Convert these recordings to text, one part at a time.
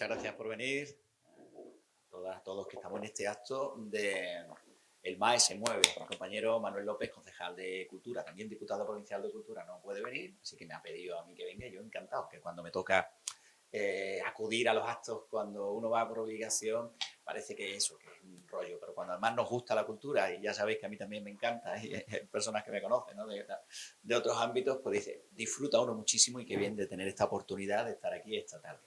muchas gracias por venir. Todos que estamos en este acto de El MAE se mueve. Mi compañero Manuel López, concejal de Cultura, también diputado provincial de Cultura, no puede venir, así que me ha pedido a mí que venga. Yo encantado, que cuando me toca acudir a los actos, cuando uno va por obligación, parece que eso, que es un rollo, pero cuando además nos gusta la cultura, y ya sabéis que a mí también me encanta, y hay personas que me conocen, ¿no? de otros ámbitos, pues dice, disfruta uno muchísimo y qué bien de tener esta oportunidad de estar aquí esta tarde.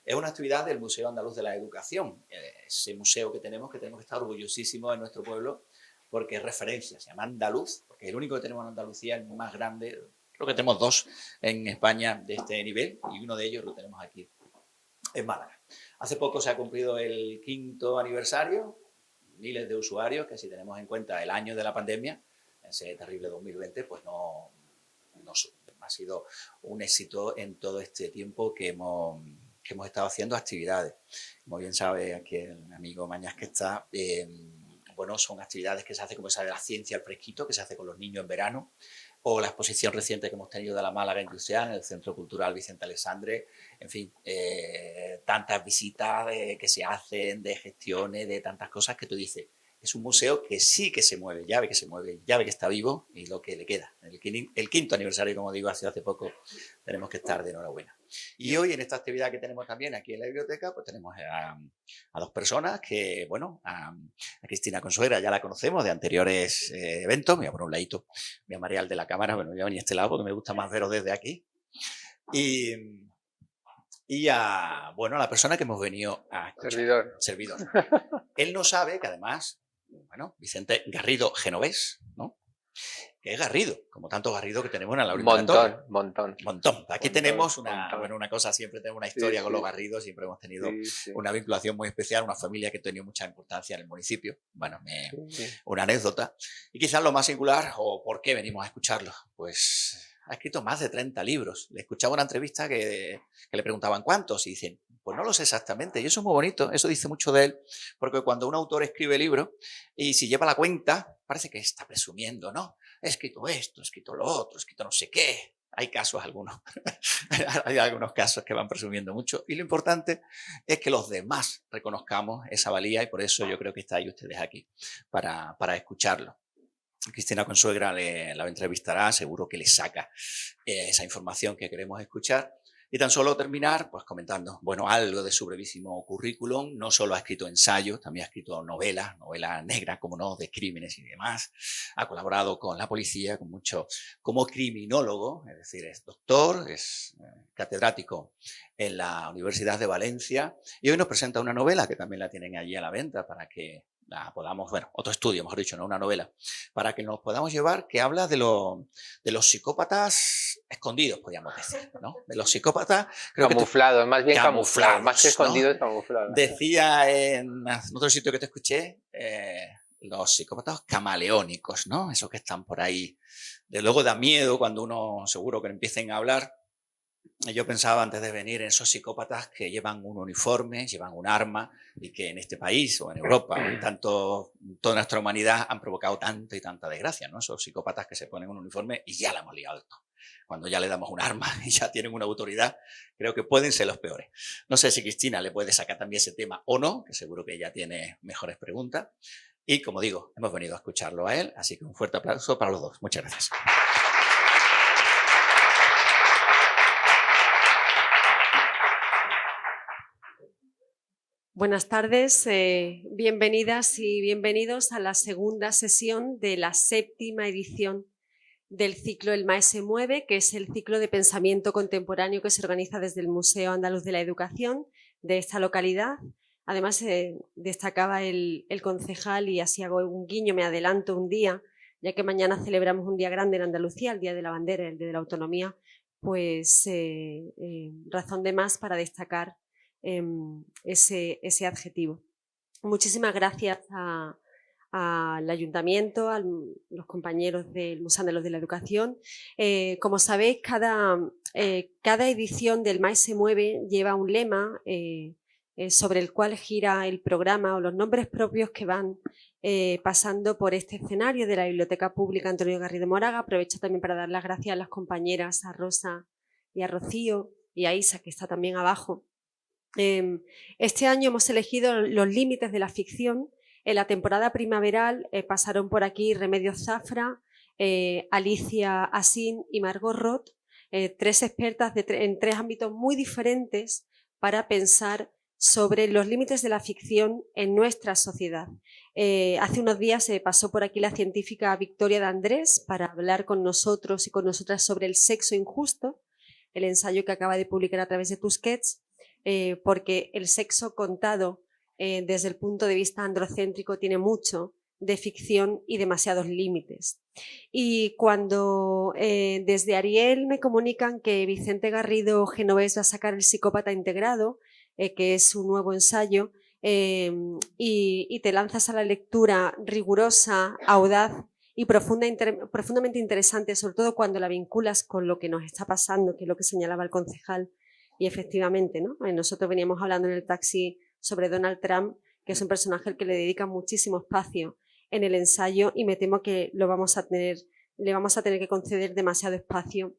Es una actividad del Museo Andaluz de la Educación, ese museo que tenemos que estar orgullosísimos en nuestro pueblo, porque es referencia, se llama Andaluz, porque es el único que tenemos en Andalucía, el más grande. Creo que tenemos dos en España de este nivel y uno de ellos lo tenemos aquí en Málaga. Hace poco se ha cumplido el 5º aniversario, miles de usuarios, que si tenemos en cuenta el año de la pandemia, ese terrible 2020, pues no ha sido un éxito en todo este tiempo que hemos estado haciendo actividades. Como bien sabe aquí el amigo Mañas que está, bueno, son actividades que se hacen como esa de la ciencia al fresquito, que se hace con los niños en verano, o la exposición reciente que hemos tenido de la Málaga Industrial en el Centro Cultural Vicente Alexandre, en fin, tantas visitas que se hacen, de gestiones, de tantas cosas que tú dices, es un museo que sí que se mueve, ya ve que se mueve, ya ve que está vivo y lo que le queda. El 5º aniversario, como digo, ha sido hace poco, tenemos que estar de enhorabuena. Y hoy en esta actividad que tenemos también aquí en la biblioteca, pues tenemos a dos personas que, bueno, a Cristina Consuegra ya la conocemos de anteriores eventos. Me voy a poner un ladito, voy a marear de la cámara, bueno, voy a venir a este lado porque me gusta más veros desde aquí. Y a, bueno, a la persona que hemos venido a escuchar. Servidor. Él no sabe que además, bueno, Vicente Garrido Genovés, ¿no? Que es Garrido, como tantos Garrido que tenemos en la Montón. Aquí tenemos una cosa, siempre tenemos una historia con los Garridos, siempre hemos tenido una vinculación muy especial, una familia que ha tenido mucha importancia en el municipio. Bueno, una anécdota. Y quizás lo más singular, o por qué venimos a escucharlo, pues ha escrito más de 30 libros. Le escuchaba una entrevista que le preguntaban cuántos y dicen, pues no lo sé exactamente. Y eso es muy bonito, eso dice mucho de él, porque cuando un autor escribe libros y si lleva la cuenta, parece que está presumiendo, ¿no? He escrito esto, he escrito lo otro, he escrito no sé qué. Hay casos algunos, hay algunos casos que van presumiendo mucho y lo importante es que los demás reconozcamos esa valía y por eso yo creo que estáis ustedes aquí para escucharlo. Cristina Consuegra la entrevistará, seguro que le saca esa información que queremos escuchar. Y tan solo terminar pues comentando, bueno, algo de su brevísimo currículum. No solo ha escrito ensayos, también ha escrito novelas negras, como no, de crímenes y demás. Ha colaborado con la policía, con mucho, como criminólogo, es decir, es doctor, es catedrático en la Universidad de Valencia y hoy nos presenta una novela que también la tienen allí a la venta para que la podamos, bueno, otro estudio, mejor dicho, no una novela, para que nos podamos llevar, que habla de los psicópatas escondidos, podríamos decir, ¿no? De los psicópatas... Camuflados, más bien camuflados, más que escondidos, ¿no? camuflados. Decía en otro sitio que te escuché, los psicópatas camaleónicos, ¿no? Esos que están por ahí. De luego da miedo cuando uno, seguro que empiecen a hablar. Yo pensaba antes de venir en esos psicópatas que llevan un uniforme, llevan un arma y que en este país o en Europa o en toda nuestra humanidad han provocado tanta y tanta desgracia, ¿no? Esos psicópatas que se ponen un uniforme y ya la hemos liado esto. Cuando ya le damos un arma y ya tienen una autoridad, creo que pueden ser los peores. No sé si Cristina le puede sacar también ese tema o no, que seguro que ella tiene mejores preguntas. Y como digo, hemos venido a escucharlo a él, así que un fuerte aplauso para los dos. Muchas gracias. Buenas tardes, bienvenidas y bienvenidos a la segunda sesión de la 7ª edición del ciclo El MAE se mueve, que es el ciclo de pensamiento contemporáneo que se organiza desde el Museo Andaluz de la Educación de esta localidad. Además, destacaba el concejal, y así hago un guiño, me adelanto un día, ya que mañana celebramos un día grande en Andalucía, el Día de la Bandera, el Día de la Autonomía, pues razón de más para destacar ese adjetivo. Muchísimas gracias al Ayuntamiento, a los compañeros del Museo Andaluz de la Educación. Como sabéis, cada edición del MAE se mueve lleva un lema sobre el cual gira el programa o los nombres propios que van pasando por este escenario de la Biblioteca Pública Antonio Garrido Moraga. Aprovecho también para dar las gracias a las compañeras, a Rosa y a Rocío y a Isa, que está también abajo, Este año hemos elegido los límites de la ficción. En la temporada primaveral pasaron por aquí Remedios Zafra, Alicia Asín y Margot Roth, tres expertas en tres ámbitos muy diferentes para pensar sobre los límites de la ficción en nuestra sociedad. Hace unos días pasó por aquí la científica Victoria de Andrés para hablar con nosotros y con nosotras sobre el sexo injusto, el ensayo que acaba de publicar a través de Tusquets, porque el sexo contado desde el punto de vista androcéntrico tiene mucho de ficción y demasiados límites. Y cuando desde Ariel me comunican que Vicente Garrido Genovés va a sacar El psicópata integrado, que es un nuevo ensayo, y te lanzas a la lectura rigurosa, audaz y profundamente interesante, sobre todo cuando la vinculas con lo que nos está pasando, que es lo que señalaba el concejal. Y efectivamente, ¿no? Nosotros veníamos hablando en el taxi sobre Donald Trump, que es un personaje al que le dedica muchísimo espacio en el ensayo, y me temo que le vamos a tener que conceder demasiado espacio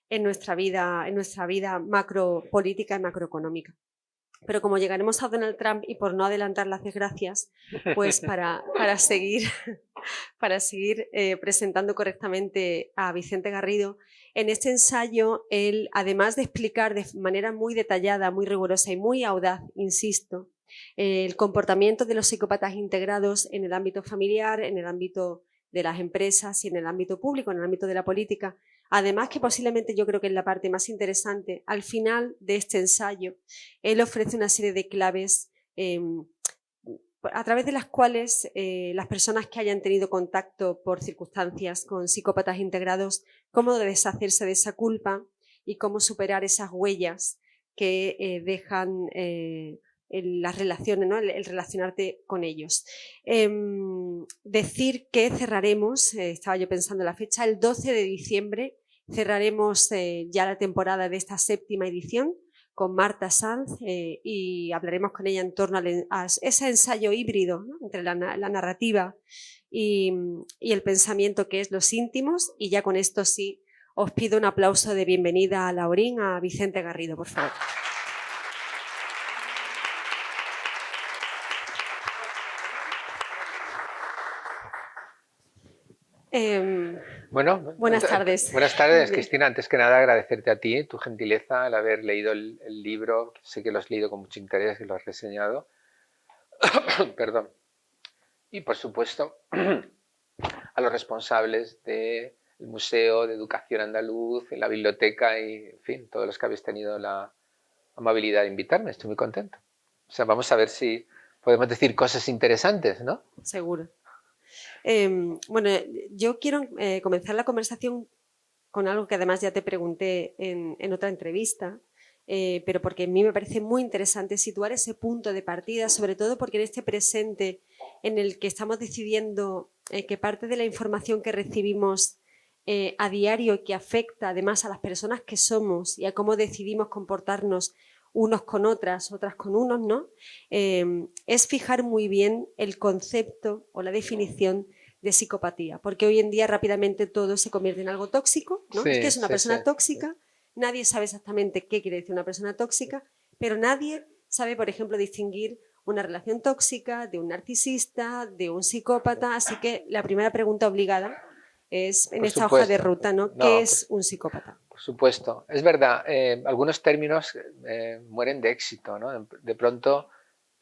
en nuestra vida macropolítica y macroeconómica. Pero como llegaremos a Donald Trump, y por no adelantar las desgracias, pues para seguir presentando correctamente a Vicente Garrido, en este ensayo él, además de explicar de manera muy detallada, muy rigurosa y muy audaz, insisto, el comportamiento de los psicópatas integrados en el ámbito familiar, en el ámbito de las empresas y en el ámbito público, en el ámbito de la política. Además, que posiblemente yo creo que es la parte más interesante, al final de este ensayo, él ofrece una serie de claves a través de las cuales las personas que hayan tenido contacto por circunstancias con psicópatas integrados, cómo deshacerse de esa culpa y cómo superar esas huellas que dejan las relaciones, ¿no? el relacionarte con ellos. Decir que cerraremos, estaba yo pensando en la fecha, el 12 de diciembre cerraremos ya la temporada de esta 7ª edición con Marta Sanz y hablaremos con ella en torno a ese ensayo híbrido, ¿no? Entre la narrativa y el pensamiento, que es los íntimos. Y ya con esto sí os pido un aplauso de bienvenida a Laurín, a Vicente Garrido, por favor. Bueno, buenas tardes. Buenas tardes, Cristina. Antes que nada, agradecerte a ti, tu gentileza, al haber leído el libro. Sé que lo has leído con mucho interés y lo has reseñado. Perdón. Y, por supuesto, a los responsables del Museo de Educación Andaluz, la biblioteca y, en fin, todos los que habéis tenido la amabilidad de invitarme. Estoy muy contento. O sea, vamos a ver si podemos decir cosas interesantes, ¿no? Seguro. Bueno, yo quiero comenzar la conversación con algo que además ya te pregunté en otra entrevista, pero porque a mí me parece muy interesante situar ese punto de partida, sobre todo porque en este presente en el que estamos decidiendo que parte de la información que recibimos a diario y que afecta además a las personas que somos y a cómo decidimos comportarnos unos con otras con unos, ¿no? Es fijar muy bien el concepto o la definición de psicopatía, porque hoy en día rápidamente todo se convierte en algo tóxico, ¿no? Sí, Es que es una persona sí. tóxica, nadie sabe exactamente qué quiere decir una persona tóxica, pero nadie sabe, por ejemplo, distinguir una relación tóxica de un narcisista, de un psicópata. Así que la primera pregunta obligada es, en esta hoja de ruta, ¿no? ¿Qué es un psicópata? Por supuesto, es verdad, algunos términos mueren de éxito, ¿no? De pronto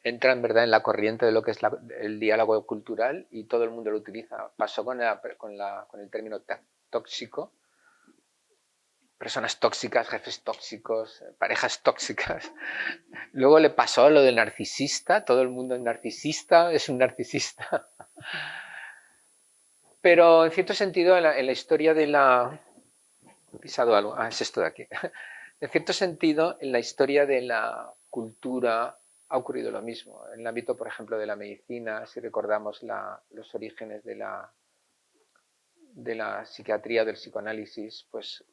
entran, ¿verdad?, en la corriente de lo que es el diálogo cultural y todo el mundo lo utiliza. Pasó con el término tóxico, personas tóxicas, jefes tóxicos, parejas tóxicas. Luego le pasó lo del narcisista, todo el mundo es narcisista, es un narcisista. Pero en cierto sentido, en la historia de la... He pisado algo, es esto de aquí. En cierto sentido, en la historia de la cultura ha ocurrido lo mismo. En el ámbito, por ejemplo, de la medicina, si recordamos los orígenes de la psiquiatría, del psicoanálisis, pues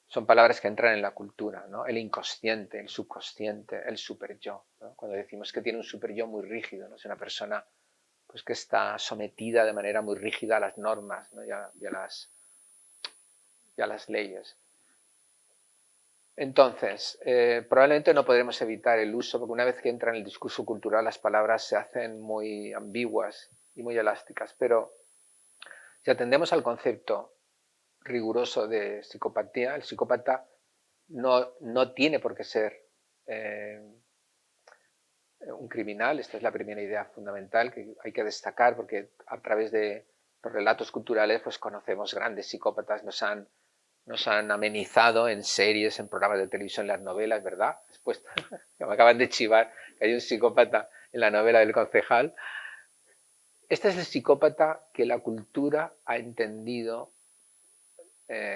son palabras que entran en la cultura, ¿no? El inconsciente, el subconsciente, el superyo, ¿no? Cuando decimos que tiene un superyo muy rígido, ¿no? Es una persona pues, que está sometida de manera muy rígida a las normas, ¿no? y a las leyes. Entonces, probablemente no podremos evitar el uso, porque una vez que entra en el discurso cultural las palabras se hacen muy ambiguas y muy elásticas, pero si atendemos al concepto riguroso de psicopatía, el psicópata no tiene por qué ser un criminal. Esta es la primera idea fundamental que hay que destacar, porque a través de los relatos culturales pues conocemos grandes psicópatas, nos han amenizado en series, en programas de televisión, en las novelas, ¿verdad? Después me acaban de chivar que hay un psicópata en la novela del concejal. Este es el psicópata que la cultura ha entendido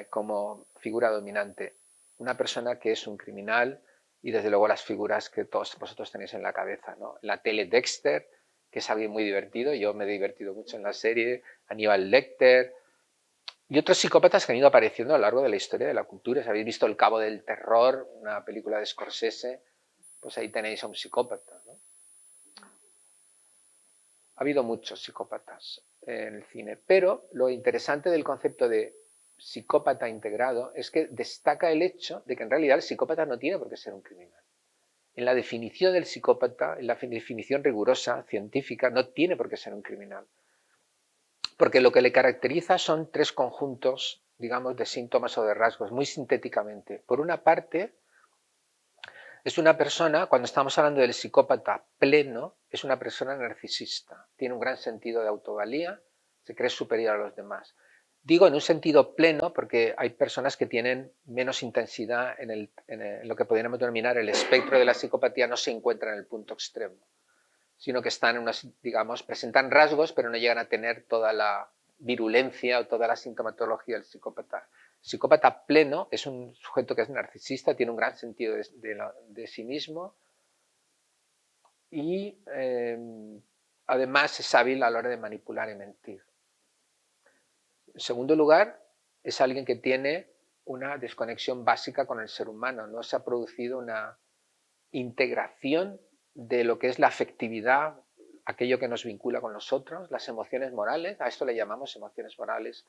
como figura dominante. Una persona que es un criminal y desde luego las figuras que todos vosotros tenéis en la cabeza, ¿no? En la tele Dexter, que es alguien muy divertido, yo me he divertido mucho en la serie, Aníbal Lecter, y otros psicópatas que han ido apareciendo a lo largo de la historia de la cultura. Si habéis visto El Cabo del Terror, una película de Scorsese, pues ahí tenéis a un psicópata, ¿no? Ha habido muchos psicópatas en el cine, pero lo interesante del concepto de psicópata integrado es que destaca el hecho de que en realidad el psicópata no tiene por qué ser un criminal. En la definición del psicópata, en la definición rigurosa, científica, no tiene por qué ser un criminal. Porque lo que le caracteriza son tres conjuntos, digamos, de síntomas o de rasgos, muy sintéticamente. Por una parte, es una persona, cuando estamos hablando del psicópata pleno, es una persona narcisista. Tiene un gran sentido de autovalía, se cree superior a los demás. Digo en un sentido pleno porque hay personas que tienen menos intensidad en lo que podríamos denominar el espectro de la psicopatía, no se encuentra en el punto extremo, sino que están en unas, digamos, presentan rasgos, pero no llegan a tener toda la virulencia o toda la sintomatología del psicópata. El psicópata pleno es un sujeto que es narcisista, tiene un gran sentido de sí mismo y además es hábil a la hora de manipular y mentir. En segundo lugar, es alguien que tiene una desconexión básica con el ser humano, no se ha producido una integración de lo que es la afectividad, aquello que nos vincula con los otros, las emociones morales, a esto le llamamos emociones morales,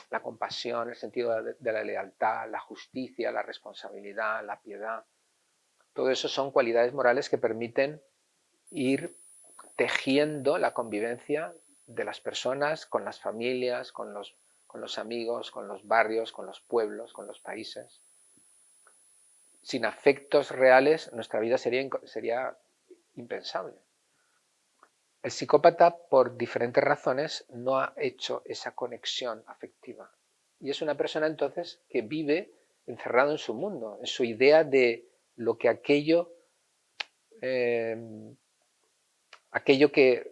la compasión, el sentido de la lealtad, la justicia, la responsabilidad, la piedad. Todo eso son cualidades morales que permiten ir tejiendo la convivencia de las personas con las familias, con los amigos, con los barrios, con los pueblos, con los países. Sin afectos reales, nuestra vida sería impensable. El psicópata, por diferentes razones, no ha hecho esa conexión afectiva. Y es una persona, entonces, que vive encerrado en su mundo, en su idea de lo que aquello que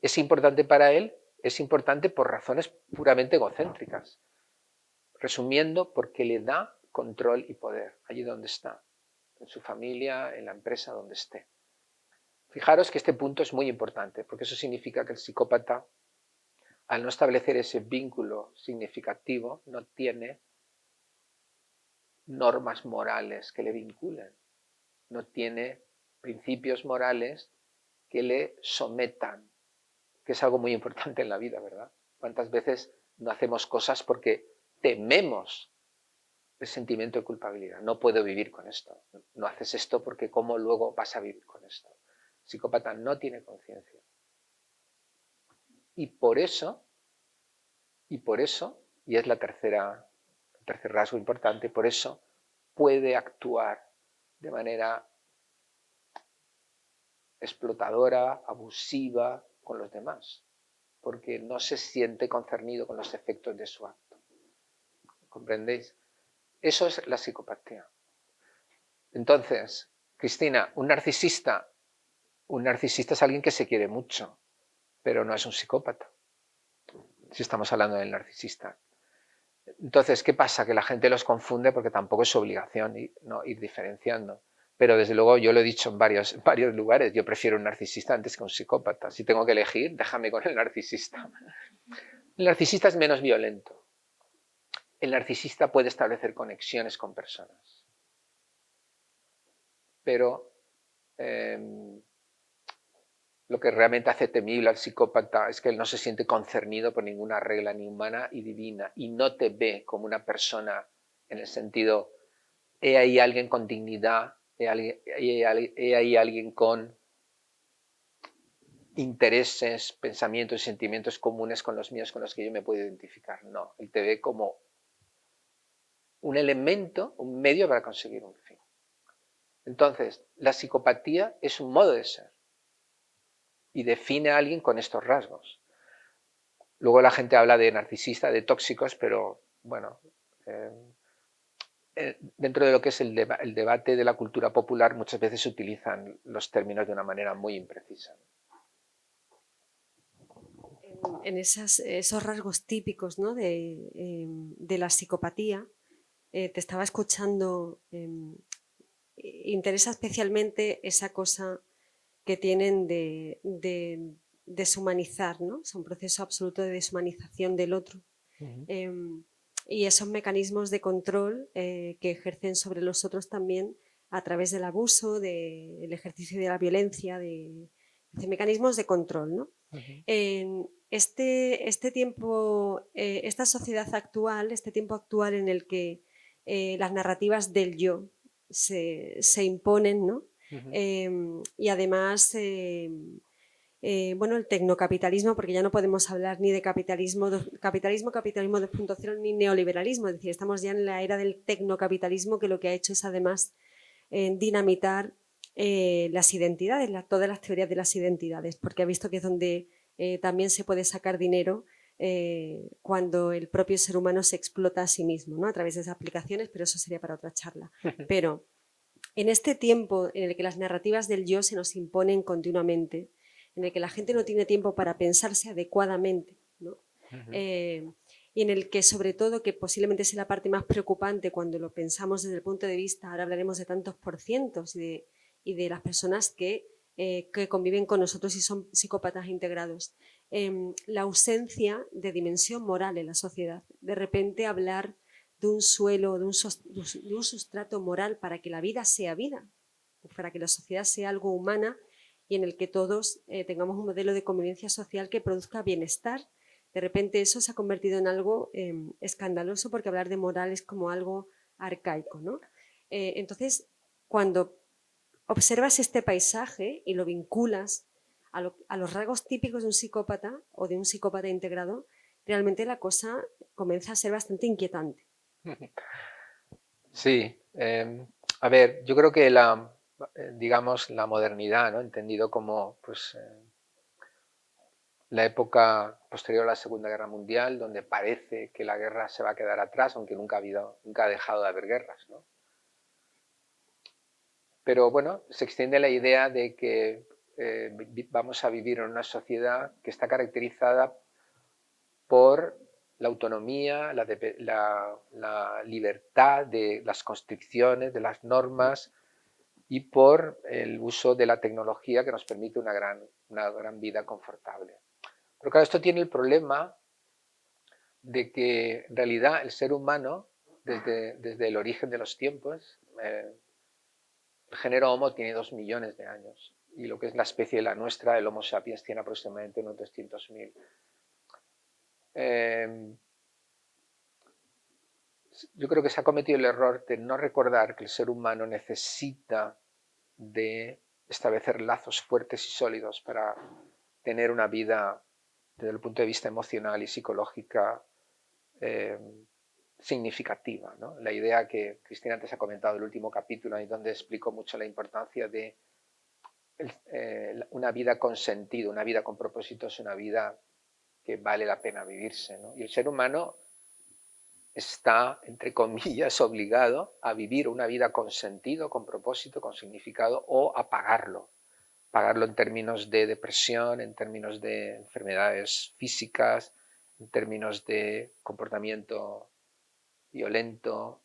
es importante para él, es importante por razones puramente egocéntricas. Resumiendo, porque le da control y poder allí donde está, en su familia, en la empresa, donde esté. Fijaros que este punto es muy importante, porque eso significa que el psicópata, al no establecer ese vínculo significativo, no tiene normas morales que le vinculen, no tiene principios morales que le sometan, que es algo muy importante en la vida, ¿verdad? ¿Cuántas veces no hacemos cosas porque tememos el sentimiento de culpabilidad? No puedo vivir con esto. No haces esto porque ¿cómo luego vas a vivir con esto? El psicópata no tiene conciencia. Y por eso, y es el tercer rasgo importante, por eso puede actuar de manera explotadora, abusiva con los demás, porque no se siente concernido con los efectos de su acto. ¿Comprendéis? Eso es la psicopatía. Entonces, Cristina, un narcisista es alguien que se quiere mucho, pero no es un psicópata, si estamos hablando del narcisista. Entonces, ¿qué pasa? Que la gente los confunde porque tampoco es su obligación ir diferenciando. Pero desde luego yo lo he dicho en varios lugares, yo prefiero un narcisista antes que un psicópata. Si tengo que elegir, déjame con el narcisista. El narcisista es menos violento. El narcisista puede establecer conexiones con personas. Pero lo que realmente hace temible al psicópata es que él no se siente concernido por ninguna regla ni humana ni divina y no te ve como una persona en el sentido he ahí alguien con dignidad, he ahí alguien con intereses, pensamientos y sentimientos comunes con los míos, con los que yo me puedo identificar. No, él te ve como un elemento, un medio para conseguir un fin. Entonces, la psicopatía es un modo de ser y define a alguien con estos rasgos. Luego la gente habla de narcisista, de tóxicos, pero bueno, dentro de lo que es el debate de la cultura popular muchas veces se utilizan los términos de una manera muy imprecisa. En esos rasgos típicos, ¿no?, de la psicopatía, te estaba escuchando, interesa especialmente esa cosa que tienen de deshumanizar, ¿no? Es un proceso absoluto de deshumanización del otro. Y esos mecanismos de control que ejercen sobre los otros también a través del abuso, del ejercicio de la violencia, de mecanismos de control, ¿no? En este tiempo, esta sociedad actual, este tiempo actual en el que las narrativas del yo se imponen, ¿no? Y además, bueno, el tecnocapitalismo, porque ya no podemos hablar ni de capitalismo 2.0 ni neoliberalismo, es decir, estamos ya en la era del tecnocapitalismo, que lo que ha hecho es además dinamitar las identidades, todas las teorías de las identidades, porque ha visto que es donde también se puede sacar dinero cuando el propio ser humano se explota a sí mismo, ¿no?, a través de esas aplicaciones, pero eso sería para otra charla. Pero en este tiempo en el que las narrativas del yo se nos imponen continuamente, en el que la gente no tiene tiempo para pensarse adecuadamente, ¿no? Y en el que, sobre todo, que posiblemente sea la parte más preocupante cuando lo pensamos desde el punto de vista, ahora hablaremos de tantos porcientos y de las personas que conviven con nosotros y son psicópatas integrados, la ausencia de dimensión moral en la sociedad. De repente hablar de un suelo, de un sustrato moral para que la vida sea vida, para que la sociedad sea algo humana y en el que todos tengamos un modelo de convivencia social que produzca bienestar. De repente eso se ha convertido en algo escandaloso, porque hablar de moral es como algo arcaico, ¿no? Entonces, cuando observas este paisaje y lo vinculas a los rasgos típicos de un psicópata o de un psicópata integrado, realmente la cosa comienza a ser bastante inquietante. Sí, a ver, yo creo que digamos, la modernidad, ¿no?, entendido como pues, la época posterior a la Segunda Guerra Mundial, donde parece que la guerra se va a quedar atrás, aunque nunca ha dejado de haber guerras, ¿no? Pero bueno, se extiende la idea de que vamos a vivir en una sociedad que está caracterizada por la autonomía, la libertad de las constricciones, de las normas y por el uso de la tecnología que nos permite una gran vida confortable. Pero claro, esto tiene el problema de que en realidad el ser humano, desde el origen de los tiempos, el género Homo tiene 2 millones de años y lo que es la especie de la nuestra, el Homo sapiens, tiene aproximadamente unos 300.000. Yo creo que se ha cometido el error de no recordar que el ser humano necesita de establecer lazos fuertes y sólidos para tener una vida desde el punto de vista emocional y psicológica significativa, ¿no? La idea que Cristina antes ha comentado el último capítulo, ahí donde explico mucho la importancia de una vida con sentido, una vida con propósitos, una vida que vale la pena vivirse, ¿no? Y el ser humano está, entre comillas, obligado a vivir una vida con sentido, con propósito, con significado, o a pagarlo. Pagarlo en términos de depresión, en términos de enfermedades físicas, en términos de comportamiento violento,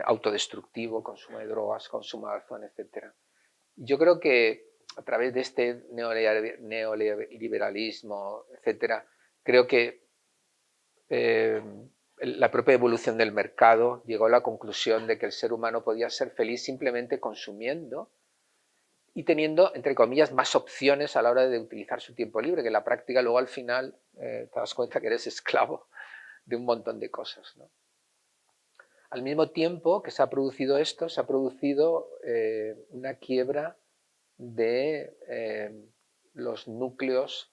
autodestructivo, consumo de drogas, consumo de alcohol, etc. Yo creo que a través de este neoliberalismo, etc., creo que la propia evolución del mercado llegó a la conclusión de que el ser humano podía ser feliz simplemente consumiendo y teniendo, entre comillas, más opciones a la hora de utilizar su tiempo libre, que en la práctica luego al final te das cuenta que eres esclavo de un montón de cosas, ¿no? Al mismo tiempo que se ha producido esto, se ha producido una quiebra de los núcleos.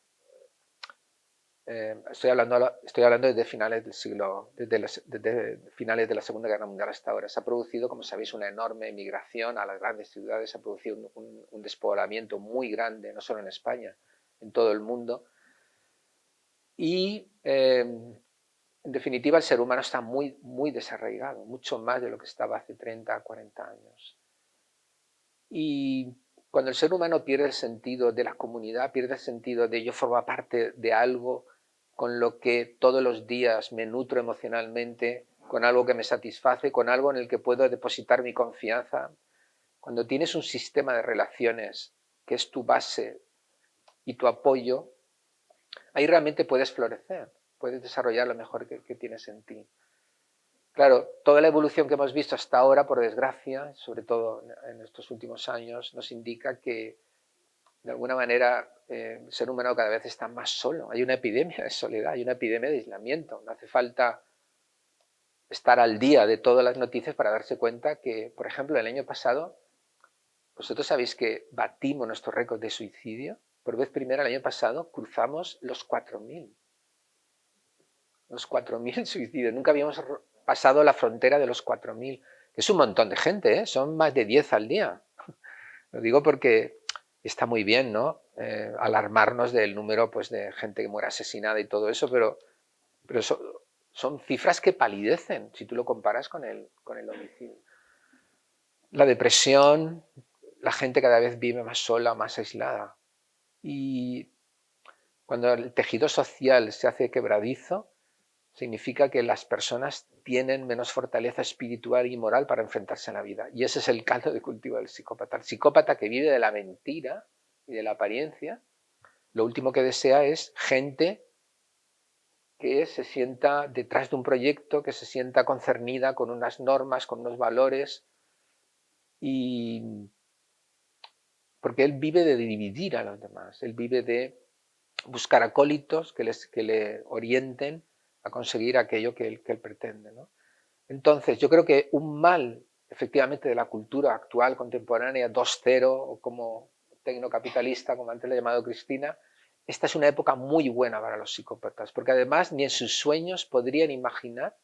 Estoy hablando desde finales del siglo, desde finales de la Segunda Guerra Mundial hasta ahora. Se ha producido, como sabéis, una enorme emigración a las grandes ciudades, se ha producido un despoblamiento muy grande, no solo en España, en todo el mundo. Y, en definitiva, el ser humano está muy, muy desarraigado, mucho más de lo que estaba hace 30, 40 años. Y cuando el ser humano pierde el sentido de la comunidad, pierde el sentido de yo formo parte de algo con lo que todos los días me nutro emocionalmente, con algo que me satisface, con algo en el que puedo depositar mi confianza. Cuando tienes un sistema de relaciones que es tu base y tu apoyo, ahí realmente puedes florecer, puedes desarrollar lo mejor que tienes en ti. Claro, toda la evolución que hemos visto hasta ahora, por desgracia, sobre todo en estos últimos años, nos indica que, de alguna manera, el ser humano cada vez está más solo. Hay una epidemia de soledad, hay una epidemia de aislamiento. No hace falta estar al día de todas las noticias para darse cuenta que, por ejemplo, el año pasado, vosotros sabéis que batimos nuestro récord de suicidio. Por vez primera, el año pasado, cruzamos los 4.000. Los 4.000 suicidios. Nunca habíamos pasado la frontera de los 4.000, que es un montón de gente, ¿eh? Son más de 10 al día. Lo digo porque está muy bien, ¿no? Alarmarnos del número, pues, de gente que muere asesinada y todo eso, pero son cifras que palidecen si tú lo comparas con el homicidio. La depresión, la gente cada vez vive más sola, más aislada. Y cuando el tejido social se hace quebradizo, significa que las personas tienen menos fortaleza espiritual y moral para enfrentarse a la vida. Y ese es el caldo de cultivo del psicópata. El psicópata que vive de la mentira y de la apariencia, lo último que desea es gente que se sienta detrás de un proyecto, que se sienta concernida con unas normas, con unos valores, y porque él vive de dividir a los demás, él vive de buscar acólitos que le orienten a conseguir aquello que él pretende, ¿no? Entonces, yo creo que un mal, efectivamente, de la cultura actual, contemporánea, 2.0, o como tecnocapitalista, como antes le ha llamado Cristina, esta es una época muy buena para los psicópatas, porque además ni en sus sueños podrían imaginar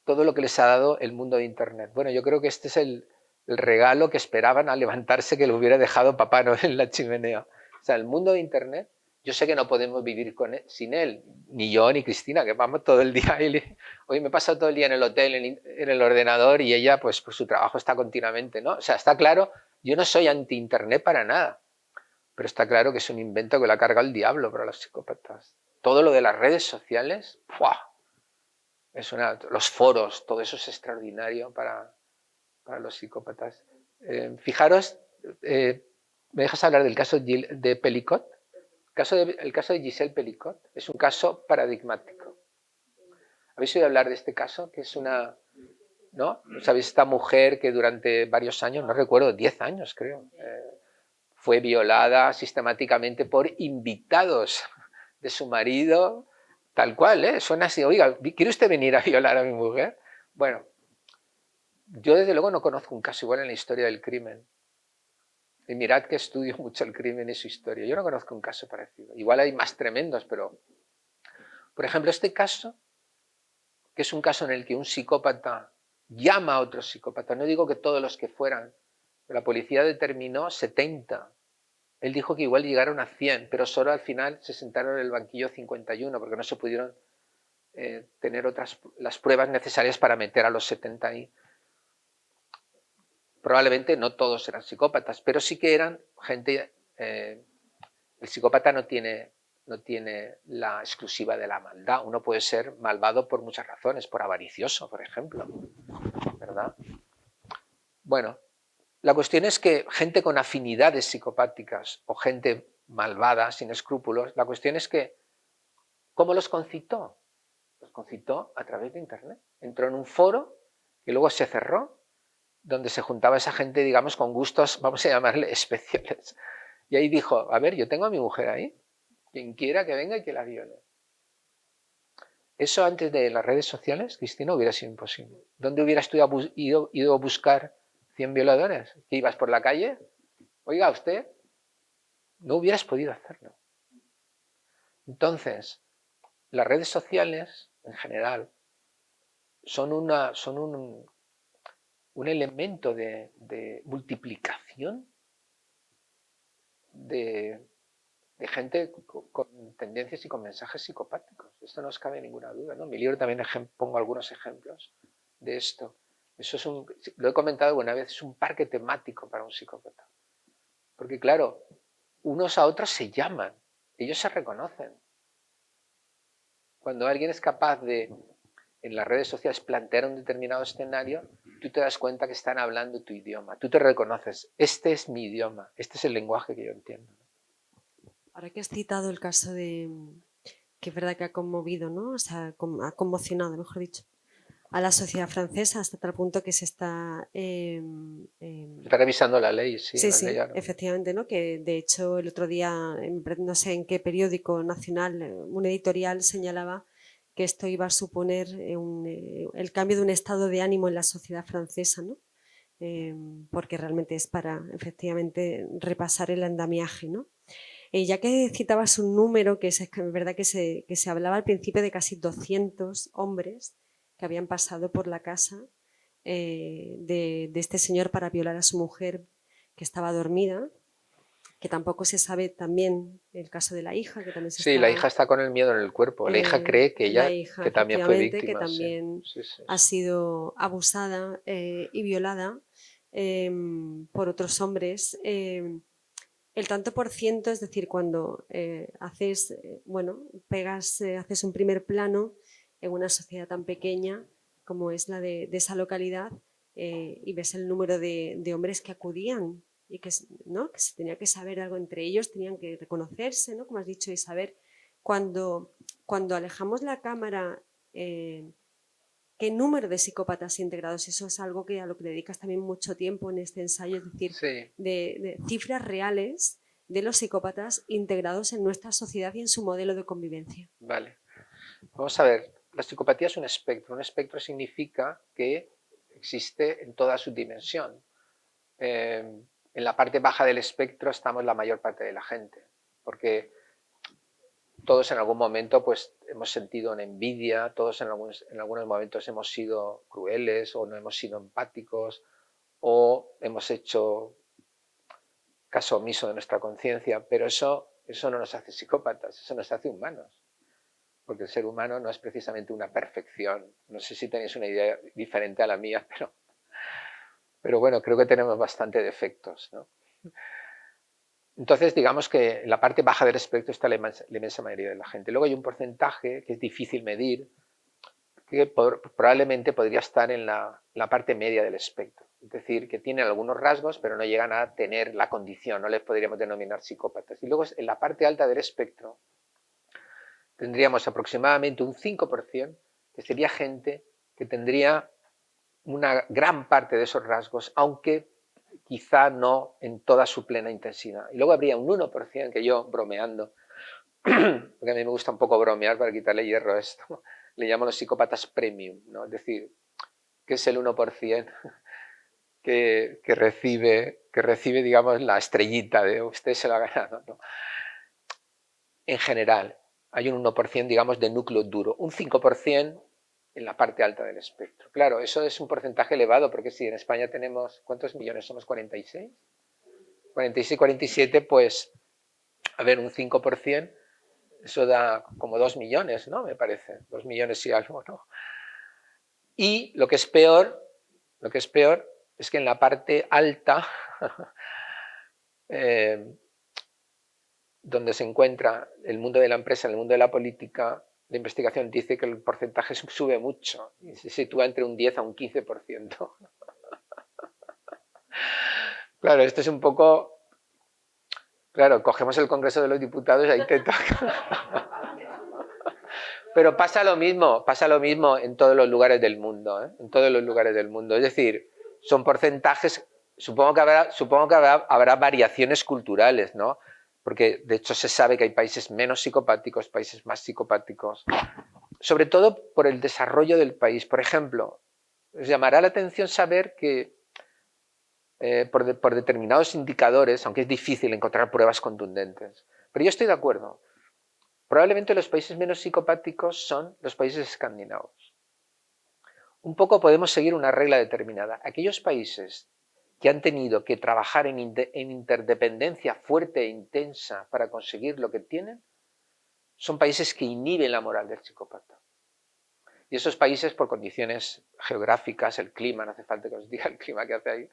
todo lo que les ha dado el mundo de Internet. Bueno, yo creo que este es el regalo que esperaban al levantarse, que lo hubiera dejado Papá Noel en la chimenea. O sea, el mundo de Internet, yo sé que no podemos vivir sin él, ni yo ni Cristina, que vamos todo el día. Hoy me he pasado todo el día en el hotel, en el ordenador, y ella, pues su trabajo está continuamente, ¿no? O sea, está claro, yo no soy anti-Internet para nada, pero está claro que es un invento que lo ha cargado el diablo para los psicópatas. Todo lo de las redes sociales, ¡buah! Los foros, todo eso es extraordinario para los psicópatas. Fijaros, ¿me dejas hablar del caso de Pelicot? El caso de Giselle Pelicot es un caso paradigmático. ¿Habéis oído hablar de este caso? Que es una, ¿no? ¿Sabéis? Esta mujer que durante varios años, no recuerdo, 10 años creo, fue violada sistemáticamente por invitados de su marido, tal cual, ¿eh? Suena así, oiga, ¿quiere usted venir a violar a mi mujer? Bueno, yo desde luego no conozco un caso igual en la historia del crimen. Y mirad que estudio mucho el crimen y su historia. Yo no conozco un caso parecido. Igual hay más tremendos, pero... Por ejemplo, este caso, que es un caso en el que un psicópata llama a otro psicópata. No digo que todos los que fueran. La policía determinó 70. Él dijo que igual llegaron a 100, pero solo al final se sentaron en el banquillo 51, porque no se pudieron tener las pruebas necesarias para meter a los 70 ahí. Probablemente no todos eran psicópatas, pero sí que eran gente... el psicópata no tiene la exclusiva de la maldad. Uno puede ser malvado por muchas razones, por avaricioso, por ejemplo, ¿verdad? Bueno, la cuestión es que gente con afinidades psicopáticas o gente malvada, sin escrúpulos, la cuestión es que, ¿cómo los concitó? Los concitó a través de Internet. Entró en un foro que luego se cerró, donde se juntaba esa gente, digamos, con gustos, vamos a llamarle, especiales. Y ahí dijo, a ver, yo tengo a mi mujer ahí, quien quiera que venga y que la viole. Eso antes de las redes sociales, Cristina, hubiera sido imposible. ¿Dónde hubieras tú ido a buscar 100 violadores? ¿Que ibas por la calle? Oiga, usted, no hubieras podido hacerlo. Entonces, las redes sociales, en general, son un elemento de multiplicación de gente con tendencias y con mensajes psicopáticos. Esto no os cabe ninguna duda, ¿no? En mi libro también pongo algunos ejemplos de esto. Eso lo he comentado alguna vez, es un parque temático para un psicópata. Porque claro, unos a otros se llaman, ellos se reconocen. Cuando alguien es capaz de, en las redes sociales, plantear un determinado escenario, tú te das cuenta que están hablando tu idioma. Tú te reconoces, este es mi idioma, este es el lenguaje que yo entiendo. Ahora que has citado el caso de, que es verdad que ha conmovido, ¿no? O sea, ha conmocionado, mejor dicho, a la sociedad francesa hasta tal punto que se está... Está revisando la ley, sí. Sí, la ley sí, efectivamente, ¿no? Que de hecho el otro día, no sé en qué periódico nacional, un editorial señalaba que esto iba a suponer el cambio de un estado de ánimo en la sociedad francesa, ¿no? Porque realmente es para, efectivamente, repasar el andamiaje, ¿no? Ya que citabas un número, que es verdad que se hablaba al principio de casi 200 hombres que habían pasado por la casa de este señor para violar a su mujer que estaba dormida, que tampoco se sabe también el caso de la hija, que también se Sí, está, la hija está con el miedo en el cuerpo. La hija cree que ella, la hija, que también fue efectivamente, víctima. que también sí, sí. ha sido abusada y violada por otros hombres. El tanto por ciento, es decir, cuando haces, haces un primer plano en una sociedad tan pequeña como es la de esa localidad y ves el número de hombres que acudían y que, ¿no? que se tenía que saber algo entre ellos, tenían que reconocerse, ¿no? Como has dicho, y saber cuando alejamos la cámara qué número de psicópatas integrados. Eso es algo a lo que dedicas también mucho tiempo en este ensayo, es decir, Sí. de cifras reales de los psicópatas integrados en nuestra sociedad y en su modelo de convivencia. Vale. Vamos a ver, la psicopatía es un espectro. Un espectro significa que existe en toda su dimensión. En la parte baja del espectro estamos la mayor parte de la gente, porque todos en algún momento pues, hemos sentido una envidia, todos en algunos momentos hemos sido crueles o no hemos sido empáticos o hemos hecho caso omiso de nuestra conciencia, pero eso no nos hace psicópatas, eso nos hace humanos, porque el ser humano no es precisamente una perfección. No sé si tenéis una idea diferente a la mía, pero bueno, creo que tenemos bastante defectos, ¿no? Entonces, digamos que en la parte baja del espectro está la inmensa mayoría de la gente. Luego hay un porcentaje que es difícil medir, que probablemente podría estar en la parte media del espectro. Es decir, que tienen algunos rasgos, pero no llegan a tener la condición, no les podríamos denominar psicópatas. Y luego en la parte alta del espectro tendríamos aproximadamente un 5%, que sería gente que tendría una gran parte de esos rasgos, aunque quizá no en toda su plena intensidad. Y luego habría un 1% que yo, bromeando, porque a mí me gusta un poco bromear para quitarle hierro a esto, le llamo los psicópatas premium, ¿no? Es decir, que es el 1% que recibe, digamos, la estrellita de usted se lo ha ganado, ¿no? En general, hay un 1%, digamos, de núcleo duro, un 5% en la parte alta del espectro. Claro, eso es un porcentaje elevado, porque si en España tenemos, ¿cuántos millones somos? ¿46? 46, 47, pues, a ver, un 5%, eso da como 2 millones, ¿no? Me parece, 2 millones y algo, ¿no? Y lo que es peor es que en la parte alta, donde se encuentra el mundo de la empresa, el mundo de la política, la investigación dice que el porcentaje sube mucho y se sitúa entre un 10 a un 15%. Claro, esto es un poco... Claro, cogemos el Congreso de los Diputados y ahí te toca. Pero pasa lo mismo en todos los lugares del mundo, ¿eh? En todos los lugares del mundo. Es decir, son porcentajes, supongo que habrá variaciones culturales, ¿no? Porque de hecho se sabe que hay países menos psicopáticos, países más psicopáticos. sobre todo por el desarrollo del país. Por ejemplo, os llamará la atención saber que por determinados indicadores, aunque es difícil encontrar pruebas contundentes, pero yo estoy de acuerdo. Probablemente los países menos psicopáticos son los países escandinavos. Un poco podemos seguir una regla determinada. Aquellos países que han tenido que trabajar en interdependencia fuerte e intensa para conseguir lo que tienen, son países que inhiben la moral del psicópata. Y esos países, por condiciones geográficas, el clima, no hace falta que os diga el clima que hace ahí,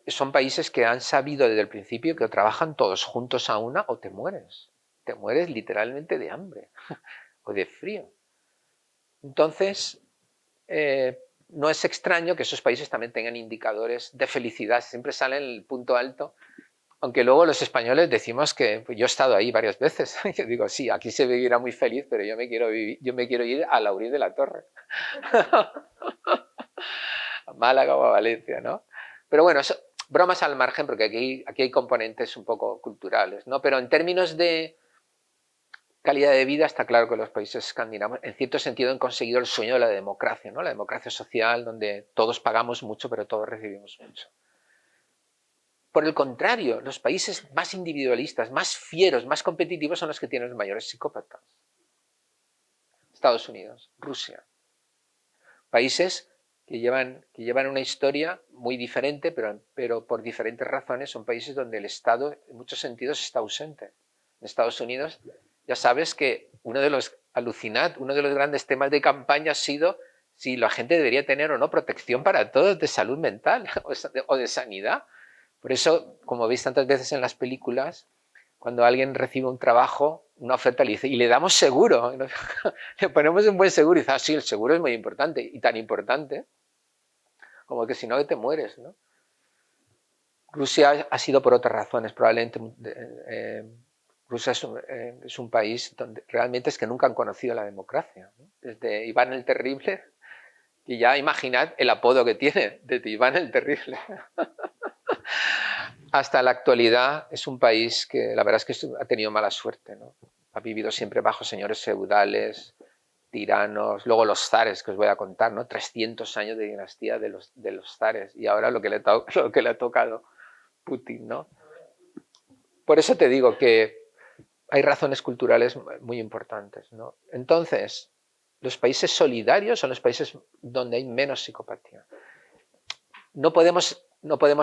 son países que han sabido desde el principio que o trabajan todos juntos a una o te mueres. Te mueres literalmente de hambre o de frío. Entonces, no es extraño que esos países también tengan indicadores de felicidad. Siempre salen en el punto alto, aunque luego los españoles decimos que pues yo he estado ahí varias veces. Yo digo, sí, aquí se vivirá muy feliz, pero yo me quiero ir a Laurí de la Torre. A Málaga o a Valencia, ¿no? Pero bueno, bromas al margen, porque aquí hay componentes un poco culturales, ¿no? Pero en términos de calidad de vida está claro que los países escandinavos, en cierto sentido, han conseguido el sueño de la democracia, ¿no? La democracia social, donde todos pagamos mucho, pero todos recibimos mucho. Por el contrario, los países más individualistas, más fieros, más competitivos son los que tienen los mayores psicópatas. Estados Unidos, Rusia. Países que llevan una historia muy diferente, pero por diferentes razones son países donde el Estado en muchos sentidos está ausente. En Estados Unidos ya sabes que uno de los grandes temas de campaña ha sido si la gente debería tener o no protección para todos de salud mental o de sanidad. Por eso, como veis tantas veces en las películas, cuando alguien recibe un trabajo, una oferta le dice, y le damos seguro, le ponemos un buen seguro y dice, ah, sí, el seguro es muy importante, y tan importante como que si no te mueres, ¿no? Rusia ha sido por otras razones, probablemente Rusia es un país donde realmente es que nunca han conocido la democracia, ¿no? Desde Iván el Terrible, y ya imaginad el apodo que tiene, desde Iván el Terrible. Hasta la actualidad es un país que la verdad es que ha tenido mala suerte, ¿no? Ha vivido siempre bajo señores feudales, tiranos, luego los zares, que os voy a contar, ¿no? 300 años de dinastía de los zares, y ahora lo que le ha tocado Putin, ¿no? Por eso te digo que hay razones culturales muy importantes, ¿no? Entonces, los países solidarios son los países donde hay menos psicopatía. No podemos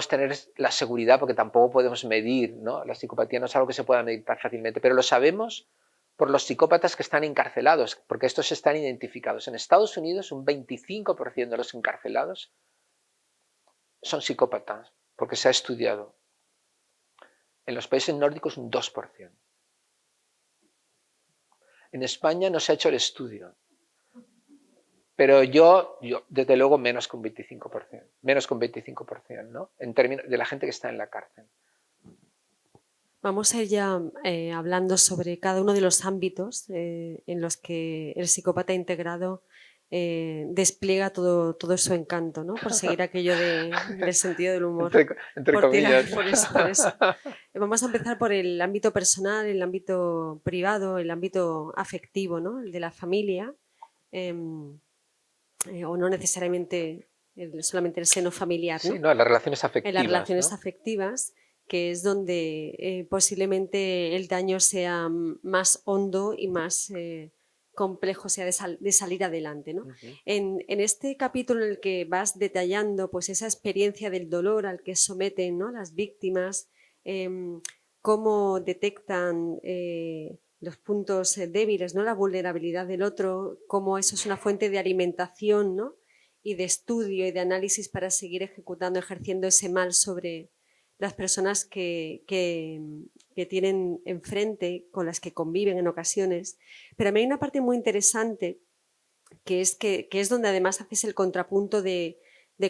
tener la seguridad porque tampoco podemos medir, ¿no? La psicopatía no es algo que se pueda medir tan fácilmente, pero lo sabemos por los psicópatas que están encarcelados, porque estos están identificados. En Estados Unidos, un 25% de los encarcelados son psicópatas, porque se ha estudiado. En los países nórdicos, un 2%. En España no se ha hecho el estudio, pero yo desde luego menos que un 25%, ¿no? En términos de la gente que está en la cárcel. Vamos a ir ya hablando sobre cada uno de los ámbitos en los que el psicópata integrado despliega todo su encanto, ¿no? Por seguir aquello del sentido del humor. Entre comillas. Por eso. Vamos a empezar por el ámbito personal, el ámbito privado, el ámbito afectivo, ¿no? El de la familia, o no necesariamente solamente el seno familiar, ¿no? Sí, no, las relaciones afectivas. En las relaciones ¿no? afectivas, que es donde posiblemente el daño sea más hondo y más complejo sea de salir adelante, ¿no? En este capítulo en el que vas detallando pues, esa experiencia del dolor al que someten, ¿no? Las víctimas, cómo detectan los puntos débiles, ¿no? La vulnerabilidad del otro, cómo eso es una fuente de alimentación, ¿no? Y de estudio y de análisis para seguir ejerciendo ese mal sobre las personas que tienen enfrente, con las que conviven en ocasiones. Pero a mí hay una parte muy interesante que es donde además haces el contrapunto de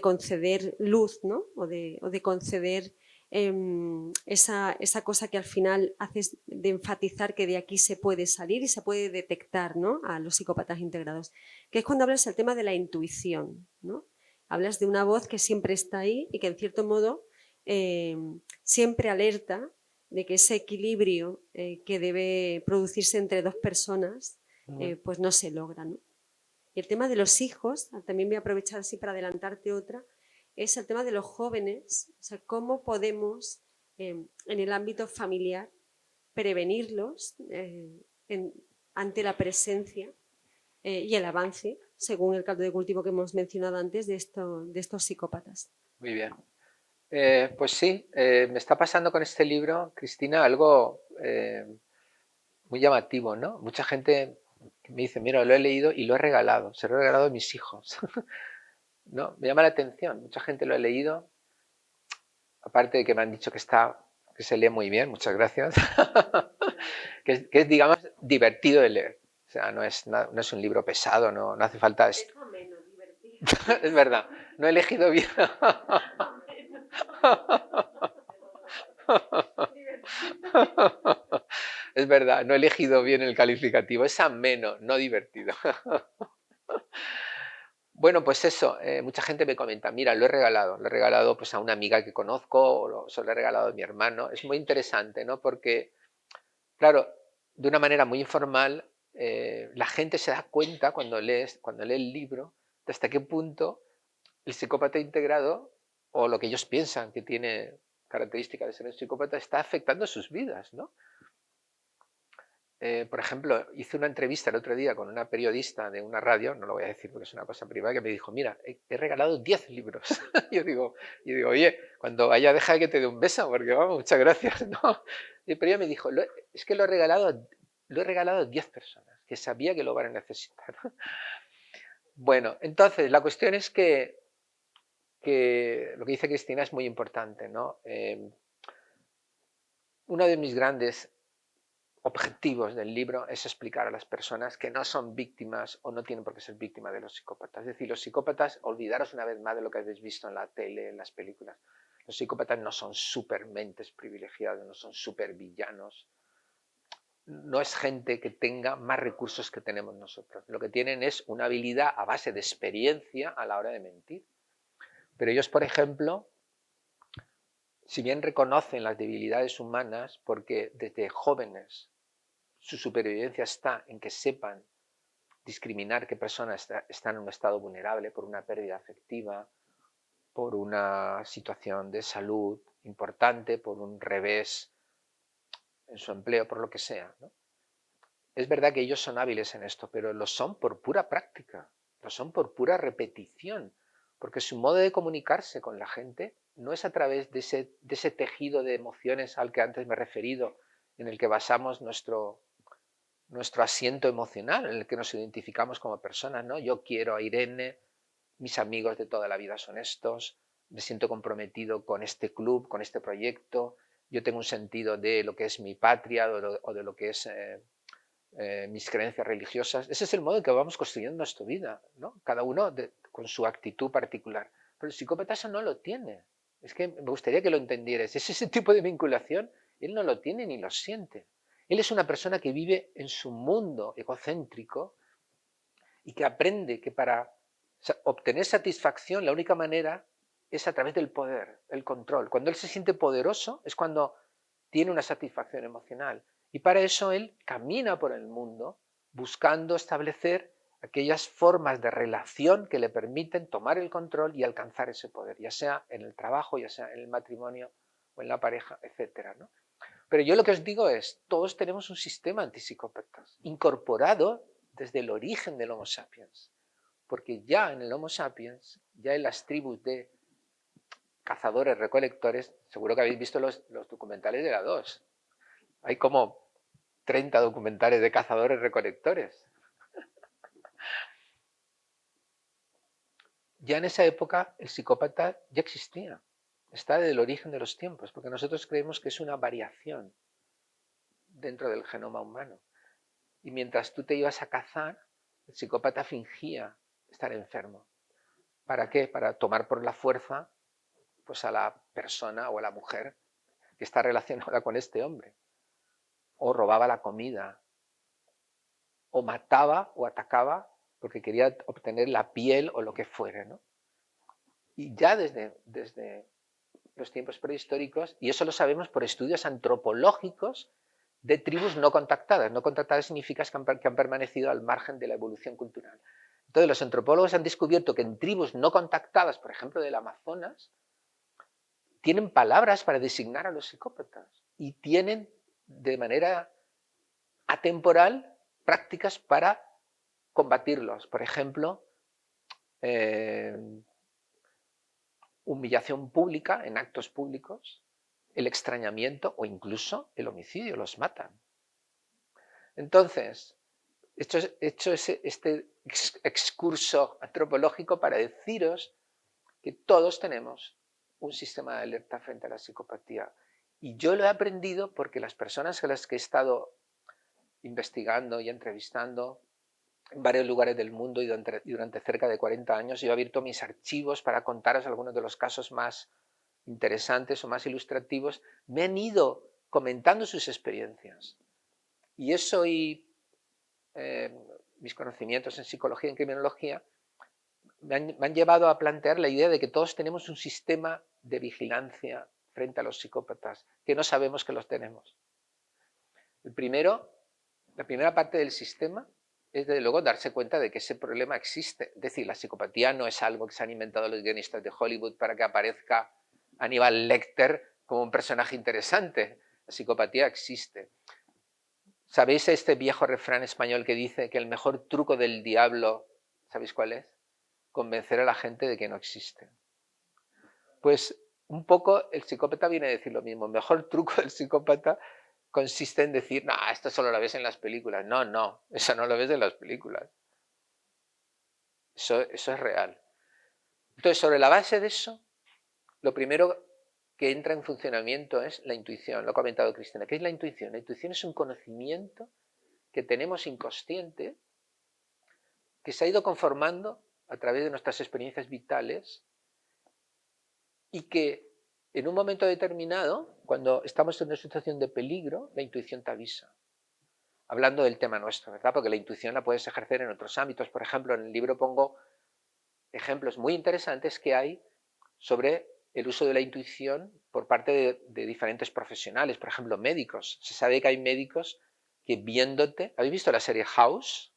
conceder luz, ¿no? o de conceder esa cosa que al final haces de enfatizar que de aquí se puede salir y se puede detectar, ¿no? A los psicópatas integrados, que es cuando hablas del tema de la intuición, ¿no? Hablas de una voz que siempre está ahí y que en cierto modo siempre alerta de que ese equilibrio que debe producirse entre dos personas pues no se logra, ¿no? Y el tema de los hijos, también voy a aprovechar así para adelantarte otra, es el tema de los jóvenes, o sea, cómo podemos en el ámbito familiar prevenirlos ante la presencia y el avance, según el caldo de cultivo que hemos mencionado antes, de estos psicópatas. Muy bien. Pues sí, me está pasando con este libro, Cristina, algo muy llamativo, ¿no? Mucha gente me dice, mira, lo he leído y lo he regalado, se lo he regalado a mis hijos. ¿No? Me llama la atención, mucha gente lo ha leído, aparte de que me han dicho que se lee muy bien, muchas gracias, que es, digamos, divertido de leer. O sea, no es un libro pesado, no hace falta... Es ameno, divertido. Es verdad, no he elegido bien. Es verdad, no he elegido bien el calificativo, es ameno, no divertido. Bueno, pues eso, mucha gente me comenta, mira, lo he regalado pues a una amiga que conozco, o se lo he regalado a mi hermano. Es muy interesante, ¿no? Porque, claro, de una manera muy informal, la gente se da cuenta cuando lee el libro de hasta qué punto el psicópata integrado, o lo que ellos piensan que tiene características de ser un psicópata, está afectando sus vidas, ¿no? Por ejemplo, hice una entrevista el otro día con una periodista de una radio, no lo voy a decir porque es una cosa privada, que me dijo, mira, he regalado 10 libros. yo digo, oye, cuando vaya deja que te dé un beso, porque vamos, muchas gracias. ¿No? Pero ella me dijo, es que lo he regalado a 10 personas, que sabía que lo van a necesitar. Bueno, entonces, la cuestión es que lo que dice Cristina es muy importante, ¿no? Uno de mis grandes objetivos del libro es explicar a las personas que no son víctimas o no tienen por qué ser víctimas de los psicópatas. Es decir, los psicópatas, olvidaros una vez más de lo que habéis visto en la tele, en las películas. Los psicópatas no son supermentes privilegiados, no son supervillanos. No es gente que tenga más recursos que tenemos nosotros. Lo que tienen es una habilidad a base de experiencia a la hora de mentir. Pero ellos, por ejemplo, si bien reconocen las debilidades humanas, porque desde jóvenes su supervivencia está en que sepan discriminar qué persona está en un estado vulnerable por una pérdida afectiva, por una situación de salud importante, por un revés en su empleo, por lo que sea, ¿no? Es verdad que ellos son hábiles en esto, pero lo son por pura práctica, lo son por pura repetición, porque su modo de comunicarse con la gente no es a través de ese tejido de emociones al que antes me he referido, en el que basamos nuestro asiento emocional, en el que nos identificamos como personas, ¿no? Yo quiero a Irene, mis amigos de toda la vida son estos, me siento comprometido con este club, con este proyecto, yo tengo un sentido de lo que es mi patria o de lo que es mis creencias religiosas. Ese es el modo en que vamos construyendo nuestra vida, ¿no? Cada uno con su actitud particular. Pero el psicópata eso no lo tiene. Es que me gustaría que lo entendieras. Es ese tipo de vinculación, él no lo tiene ni lo siente. Él es una persona que vive en su mundo egocéntrico y que aprende que para obtener satisfacción la única manera es a través del poder, el control. Cuando él se siente poderoso es cuando tiene una satisfacción emocional. Y para eso él camina por el mundo buscando establecer aquellas formas de relación que le permiten tomar el control y alcanzar ese poder, ya sea en el trabajo, ya sea en el matrimonio o en la pareja, etc., ¿no? Pero yo lo que os digo es, todos tenemos un sistema antipsicópatas incorporado desde el origen del Homo sapiens, porque ya en el Homo sapiens, ya en las tribus de cazadores, recolectores, seguro que habéis visto los documentales de la 2. Hay como 30 documentales de cazadores, recolectores. Ya en esa época el psicópata ya existía, está desde el origen de los tiempos, porque nosotros creemos que es una variación dentro del genoma humano. Y mientras tú te ibas a cazar, el psicópata fingía estar enfermo. ¿Para qué? Para tomar por la fuerza pues, a la persona o a la mujer que está relacionada con este hombre. O robaba la comida, o mataba o atacaba porque quería obtener la piel o lo que fuere, ¿no? Y ya desde los tiempos prehistóricos, y eso lo sabemos por estudios antropológicos de tribus no contactadas. No contactadas significa que han permanecido al margen de la evolución cultural. Entonces los antropólogos han descubierto que en tribus no contactadas, por ejemplo del Amazonas, tienen palabras para designar a los psicópatas y tienen de manera atemporal prácticas para combatirlos. Por ejemplo, humillación pública en actos públicos, el extrañamiento o incluso el homicidio, los matan. Entonces, he hecho este excurso antropológico para deciros que todos tenemos un sistema de alerta frente a la psicopatía. Y yo lo he aprendido porque las personas a las que he estado investigando y entrevistando en varios lugares del mundo y durante cerca de 40 años, yo he abierto mis archivos para contaros algunos de los casos más interesantes o más ilustrativos, me han ido comentando sus experiencias. Y eso y mis conocimientos en psicología y en criminología me han llevado a plantear la idea de que todos tenemos un sistema de vigilancia frente a los psicópatas, que no sabemos que los tenemos. La primera parte del sistema es, desde luego, darse cuenta de que ese problema existe. Es decir, la psicopatía no es algo que se han inventado los guionistas de Hollywood para que aparezca Aníbal Lecter como un personaje interesante. La psicopatía existe. ¿Sabéis este viejo refrán español que dice que el mejor truco del diablo, ¿sabéis cuál es? Convencer a la gente de que no existe. Pues un poco el psicópata viene a decir lo mismo. El mejor truco del psicópata consiste en decir, no, esto solo lo ves en las películas. No, eso no lo ves en las películas. Eso es real. Entonces, sobre la base de eso, lo primero que entra en funcionamiento es la intuición. Lo ha comentado Cristina. ¿Qué es la intuición? La intuición es un conocimiento que tenemos inconsciente, que se ha ido conformando a través de nuestras experiencias vitales y que en un momento determinado, cuando estamos en una situación de peligro, la intuición te avisa. Hablando del tema nuestro, ¿verdad? Porque la intuición la puedes ejercer en otros ámbitos. Por ejemplo, en el libro pongo ejemplos muy interesantes que hay sobre el uso de la intuición por parte de diferentes profesionales, por ejemplo, médicos. Se sabe que hay médicos que viéndote... ¿Habéis visto la serie House?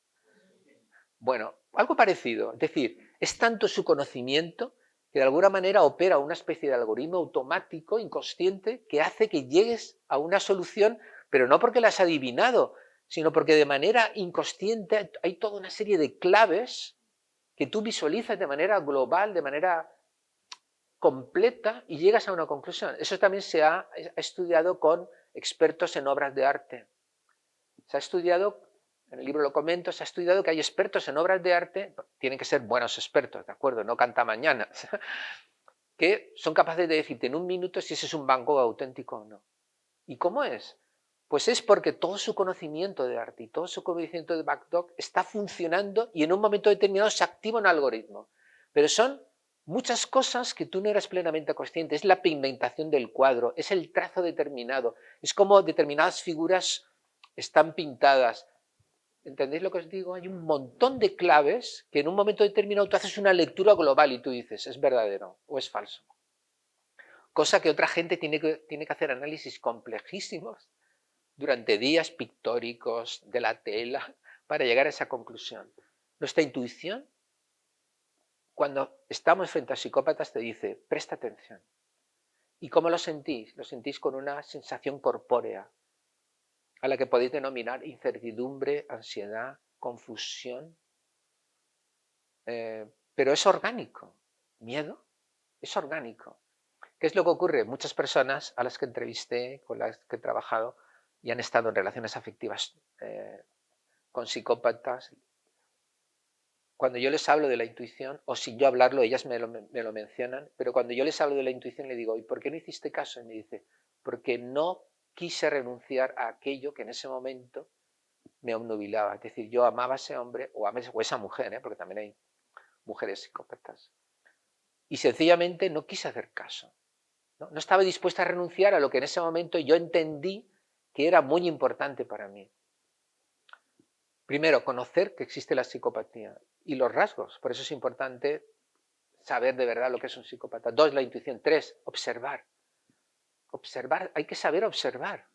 Bueno, algo parecido. Es decir, es tanto su conocimiento que de alguna manera opera una especie de algoritmo automático, inconsciente, que hace que llegues a una solución, pero no porque la has adivinado, sino porque de manera inconsciente hay toda una serie de claves que tú visualizas de manera global, de manera completa y llegas a una conclusión. Eso también se ha estudiado con expertos en obras de arte. Se ha estudiado, en el libro lo comento, se ha estudiado que hay expertos en obras de arte, tienen que ser buenos expertos, ¿de acuerdo? No cantamañanas, que son capaces de decirte en un minuto si ese es un Van Gogh auténtico o no. ¿Y cómo es? Pues es porque todo su conocimiento de arte y todo su conocimiento de Van Gogh está funcionando y en un momento determinado se activa un algoritmo. Pero son muchas cosas que tú no eres plenamente consciente. Es la pigmentación del cuadro, es el trazo determinado, es como determinadas figuras están pintadas. ¿Entendéis lo que os digo? Hay un montón de claves que en un momento determinado tú haces una lectura global y tú dices, ¿es verdadero o es falso? Cosa que otra gente tiene que hacer análisis complejísimos durante días pictóricos de la tela para llegar a esa conclusión. Nuestra intuición, cuando estamos frente a psicópatas, te dice, presta atención. ¿Y cómo lo sentís? Lo sentís con una sensación corpórea, a la que podéis denominar incertidumbre, ansiedad, confusión. Pero es orgánico. Miedo es orgánico. ¿Qué es lo que ocurre? Muchas personas a las que entrevisté, con las que he trabajado y han estado en relaciones afectivas con psicópatas, cuando yo les hablo de la intuición, o sin yo hablarlo, ellas me lo mencionan, pero cuando yo les hablo de la intuición le digo, ¿y por qué no hiciste caso? Y me dice, porque no quise renunciar a aquello que en ese momento me obnubilaba. Es decir, yo amaba a ese hombre o a esa mujer, porque también hay mujeres psicópatas. Y sencillamente no quise hacer caso. No estaba dispuesta a renunciar a lo que en ese momento yo entendí que era muy importante para mí. Primero, conocer que existe la psicopatía y los rasgos. Por eso es importante saber de verdad lo que es un psicópata. 2, la intuición. 3, observar. Observar, hay que saber observar.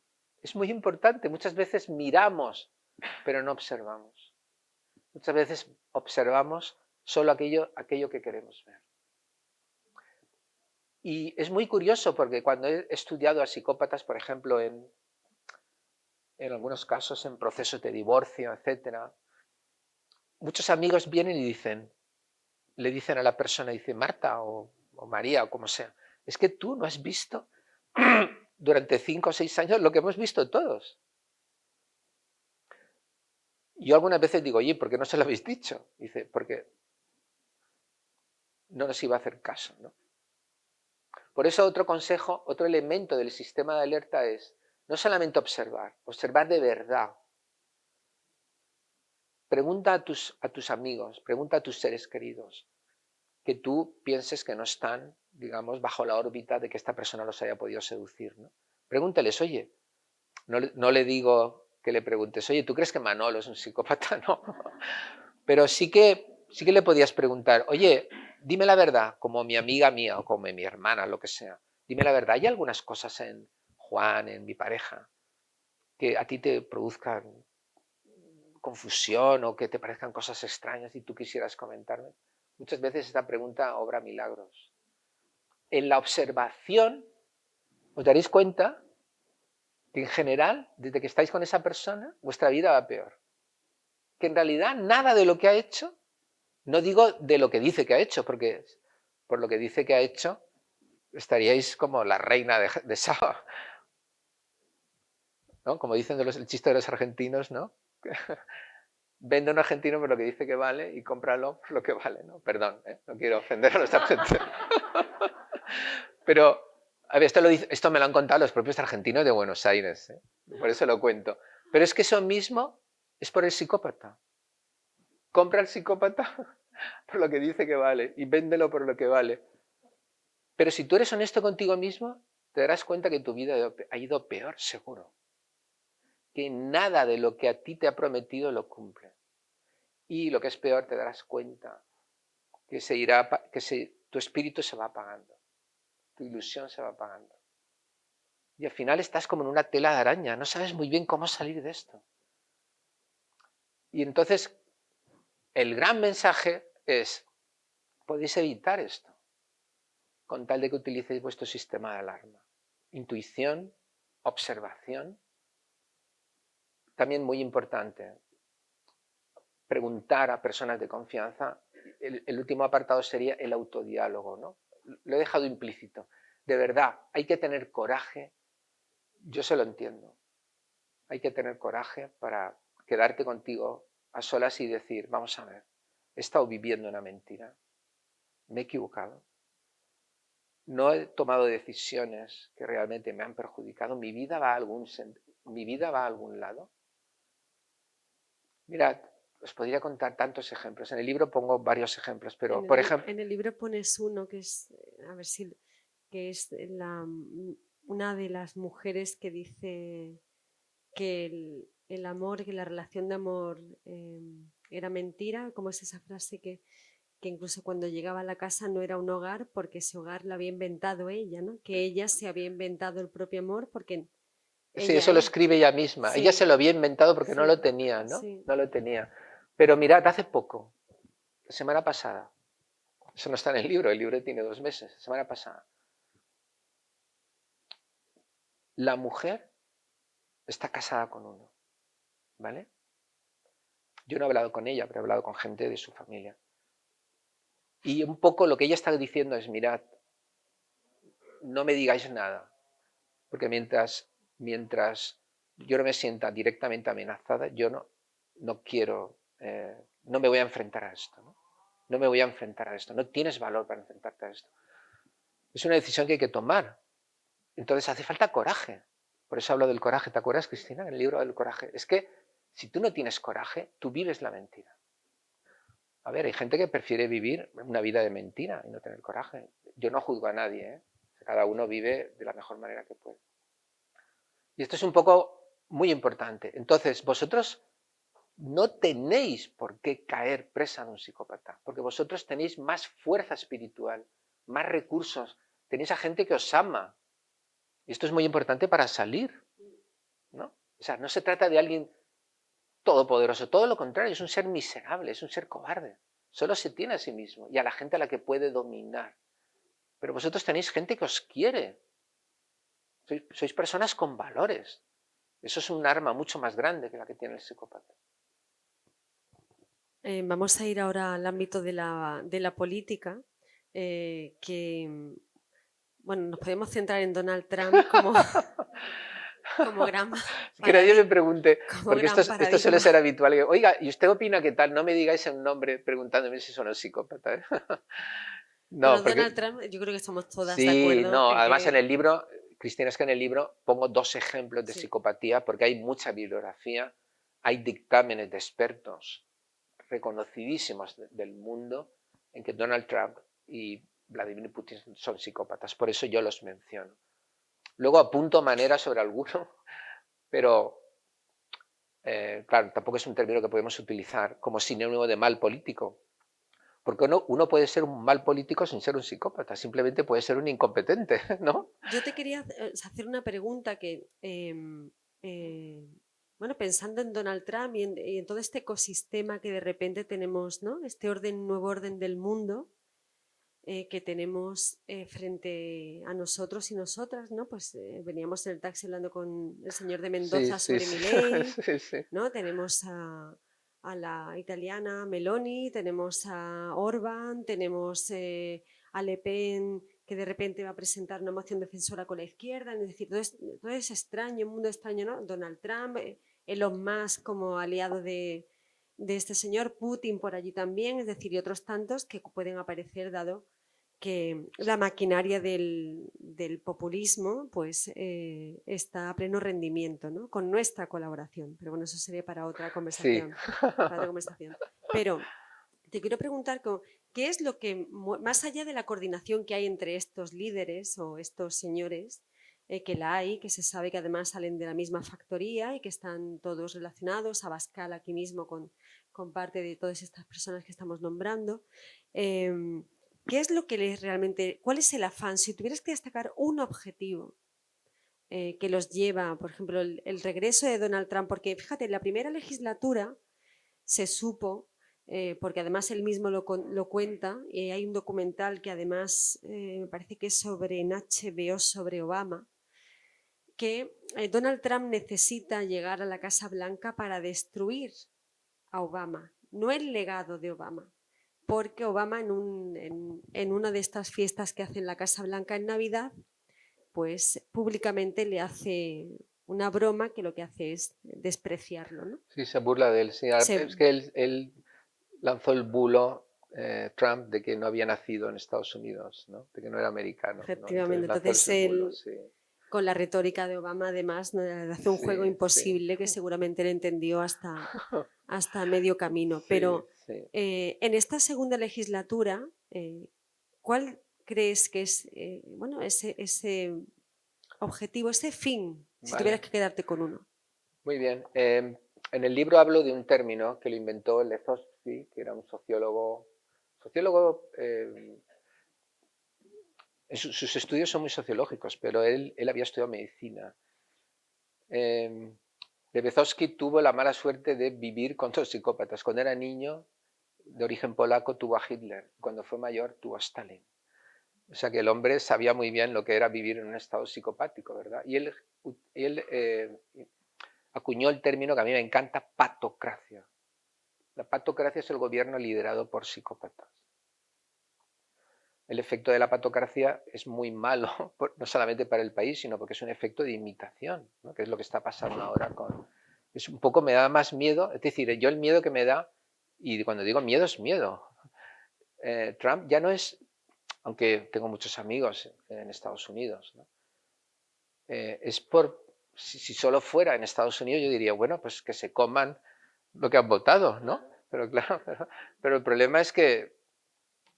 Es muy importante. Muchas veces miramos, pero no observamos. Muchas veces observamos solo aquello que queremos ver. Y es muy curioso porque cuando he estudiado a psicópatas, por ejemplo, en algunos casos en procesos de divorcio, etc., muchos amigos vienen y le dicen a la persona, dice Marta o María o como sea, es que tú no has visto durante 5 o 6 años lo que hemos visto todos. Yo algunas veces digo, oye, ¿por qué no se lo habéis dicho? Dice, porque no nos iba a hacer caso, ¿no? Por eso otro consejo, otro elemento del sistema de alerta es no solamente observar de verdad. Pregunta a tus amigos, pregunta a tus seres queridos, que tú pienses que no están, digamos, bajo la órbita de que esta persona los haya podido seducir, ¿no? Pregúntales, oye, no le digo que le preguntes, oye, ¿tú crees que Manolo es un psicópata? No. Pero sí que le podías preguntar, oye, dime la verdad, como mi amiga mía o como mi hermana, lo que sea. Dime la verdad, ¿hay algunas cosas en Juan, en mi pareja, que a ti te produzcan confusión o que te parezcan cosas extrañas y tú quisieras comentarme? Muchas veces esta pregunta obra milagros. En la observación os daréis cuenta que en general, desde que estáis con esa persona, vuestra vida va peor. Que en realidad nada de lo que ha hecho, no digo de lo que dice que ha hecho, porque por lo que dice que ha hecho, estaríais como la reina de Saba, ¿no? Como dicen el chiste de los argentinos, ¿no? Vende a un argentino por lo que dice que vale y cómpralo por lo que vale, ¿no? Perdón, no quiero ofender a los argentinos. Pero, a ver, esto me lo han contado los propios argentinos de Buenos Aires, ¿eh? Por eso lo cuento. Pero es que eso mismo es por el psicópata. Compra al psicópata por lo que dice que vale y véndelo por lo que vale. Pero si tú eres honesto contigo mismo, te darás cuenta que tu vida ha ido peor, seguro. Que nada de lo que a ti te ha prometido lo cumple. Y lo que es peor, te darás cuenta que tu espíritu se va apagando, tu ilusión se va apagando. Y al final estás como en una tela de araña, no sabes muy bien cómo salir de esto. Y entonces, el gran mensaje es, podéis evitar esto, con tal de que utilicéis vuestro sistema de alarma. Intuición, observación. También muy importante, preguntar a personas de confianza. El último apartado sería el autodiálogo, ¿no? Lo he dejado implícito. De verdad, hay que tener coraje. Yo se lo entiendo. Hay que tener coraje para quedarte contigo a solas y decir, vamos a ver, he estado viviendo una mentira, me he equivocado, no he tomado decisiones que realmente me han perjudicado, mi vida va a algún lado. Mirad, os podría contar tantos ejemplos. En el libro pongo varios ejemplos, pero por ejemplo... En el libro pones uno que es, una de las mujeres que dice que el amor, que la relación de amor era mentira. ¿Cómo es esa frase? Que incluso cuando llegaba a la casa no era un hogar porque ese hogar lo había inventado ella, ¿no? Que ella se había inventado el propio amor porque... Sí, eso lo escribe ella misma. Sí. Ella se lo había inventado porque no lo tenía, ¿no? Sí. No lo tenía. Pero mirad, hace poco, la semana pasada, eso no está en el libro tiene 2 meses, la semana pasada, la mujer está casada con uno, ¿vale? Yo no he hablado con ella, pero he hablado con gente de su familia. Y un poco lo que ella está diciendo es, mirad, no me digáis nada, porque mientras yo no me sienta directamente amenazada, yo no quiero, no me voy a enfrentar a esto, ¿no? No me voy a enfrentar a esto, no tienes valor para enfrentarte a esto. Es una decisión que hay que tomar. Entonces hace falta coraje. Por eso hablo del coraje. ¿Te acuerdas, Cristina, en el libro del coraje? Es que si tú no tienes coraje, tú vives la mentira. A ver, hay gente que prefiere vivir una vida de mentira y no tener coraje. Yo no juzgo a nadie, ¿eh? Cada uno vive de la mejor manera que puede. Y esto es un poco muy importante. Entonces, vosotros no tenéis por qué caer presa de un psicópata, porque vosotros tenéis más fuerza espiritual, más recursos, tenéis a gente que os ama. Y esto es muy importante para salir ¿no? O sea, no se trata de alguien todopoderoso, todo lo contrario, es un ser miserable, es un ser cobarde. Solo se tiene a sí mismo y a la gente a la que puede dominar. Pero vosotros tenéis gente que os quiere. Sois personas con valores. Eso es un arma mucho más grande que la que tiene el psicópata. Vamos a ir ahora al ámbito de la política, bueno, nos podemos centrar en Donald Trump como, como gran Que nadie me paradigma. pregunte, Como porque gran esto suele paradigma. ser habitual. Oiga, ¿y usted opina qué tal? No me digáis un nombre preguntándome si son psicópata. ¿Eh? Bueno, No, porque... Donald Trump, yo creo que estamos todas de Sí, acuerdo no, en además en el que libro, Cristina, es que en el libro pongo 2 ejemplos de sí. psicopatía porque hay mucha bibliografía, hay dictámenes de expertos reconocidísimos del mundo en que Donald Trump y Vladimir Putin son psicópatas, por eso yo los menciono. Luego apunto maneras sobre alguno, pero claro, tampoco es un término que podemos utilizar como sinónimo de mal político, porque uno puede ser un mal político sin ser un psicópata, simplemente puede ser un incompetente, ¿no? Yo te quería hacer una pregunta que, bueno, pensando en Donald Trump y en todo este ecosistema que de repente tenemos, ¿no? Este nuevo orden del mundo que tenemos frente a nosotros y nosotras, ¿no? Pues veníamos en el taxi hablando con el señor de Sí, Mendoza sí, sobre sí, Milei, sí, sí. ¿no? Tenemos a la italiana Meloni, tenemos a Orbán, tenemos a Le Pen que de repente va a presentar una moción de censura con la izquierda, es decir, todo es extraño, un mundo extraño, ¿no? Donald Trump, Elon Musk como aliado de este señor, Putin por allí también, es decir, y otros tantos que pueden aparecer dado que la maquinaria del populismo pues, está a pleno rendimiento, ¿no? Con nuestra colaboración. Pero bueno, eso sería para otra Sí. conversación. Para otra conversación. Pero te quiero preguntar qué es lo que, más allá de la coordinación que hay entre estos líderes o estos señores, que la hay, que se sabe que además salen de la misma factoría y que están todos relacionados, Abascal aquí mismo con parte de todas estas personas que estamos nombrando, ¿qué es lo que les realmente, cuál es el afán? Si tuvieras que destacar un objetivo que los lleva, por ejemplo, el regreso de Donald Trump, porque fíjate, en la primera legislatura se supo, porque además él mismo lo cuenta, y hay un documental que además me parece que es sobre en HBO, sobre Obama, que Donald Trump necesita llegar a la Casa Blanca para destruir a Obama, no el legado de Obama, porque Obama en una de estas fiestas que hace en la Casa Blanca en Navidad, pues públicamente le hace una broma que lo que hace es despreciarlo, ¿no? Sí, se burla de él. Sí. Es que él lanzó el bulo, Trump, de que no había nacido en Estados Unidos, ¿no? De que no era americano, ¿no? Efectivamente, Entonces lanzó entonces ese bulo, él, sí. con la retórica de Obama, además, ¿no? Hace un juego Sí, sí. imposible que seguramente él entendió hasta medio camino. Sí, Pero sí. en esta segunda legislatura, ¿cuál crees que es bueno, ese objetivo, ese fin, si tuvieras Vale. que quedarte con uno? Muy bien. En el libro hablo de un término que lo inventó Lefosky, que era un sociólogo. Sus estudios son muy sociológicos, pero él había estudiado medicina. Lewandowski tuvo la mala suerte de vivir con dos psicópatas. Cuando era niño, de origen polaco, tuvo a Hitler. Cuando fue mayor, tuvo a Stalin. O sea que el hombre sabía muy bien lo que era vivir en un estado psicopático, ¿verdad? Y él acuñó el término que a mí me encanta, patocracia. La patocracia es el gobierno liderado por psicópatas. El efecto de la patocracia es muy malo, no solamente para el país, sino porque es un efecto de imitación, ¿no? Que es lo que está pasando ahora con... Es un poco, me da más miedo, es decir, yo el miedo que me da, y cuando digo miedo es miedo. Trump ya no es, aunque tengo muchos amigos en Estados Unidos, ¿no? Es por, si solo fuera en Estados Unidos yo diría, bueno, pues que se coman lo que han votado, ¿no? Pero claro, pero el problema es que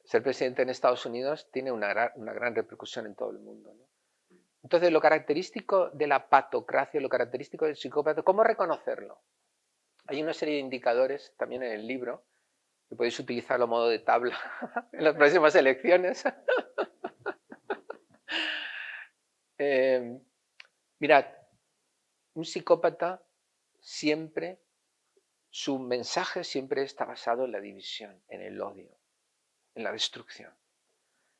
ser presidente en Estados Unidos tiene una gran repercusión en todo el mundo, ¿no? Entonces, lo característico de la patocracia, lo característico del psicópata, ¿cómo reconocerlo? Hay una serie de indicadores también en el libro, que podéis utilizarlo a modo de tabla en las próximas elecciones. Mirad, un psicópata siempre, su mensaje siempre está basado en la división, en el odio, en la destrucción.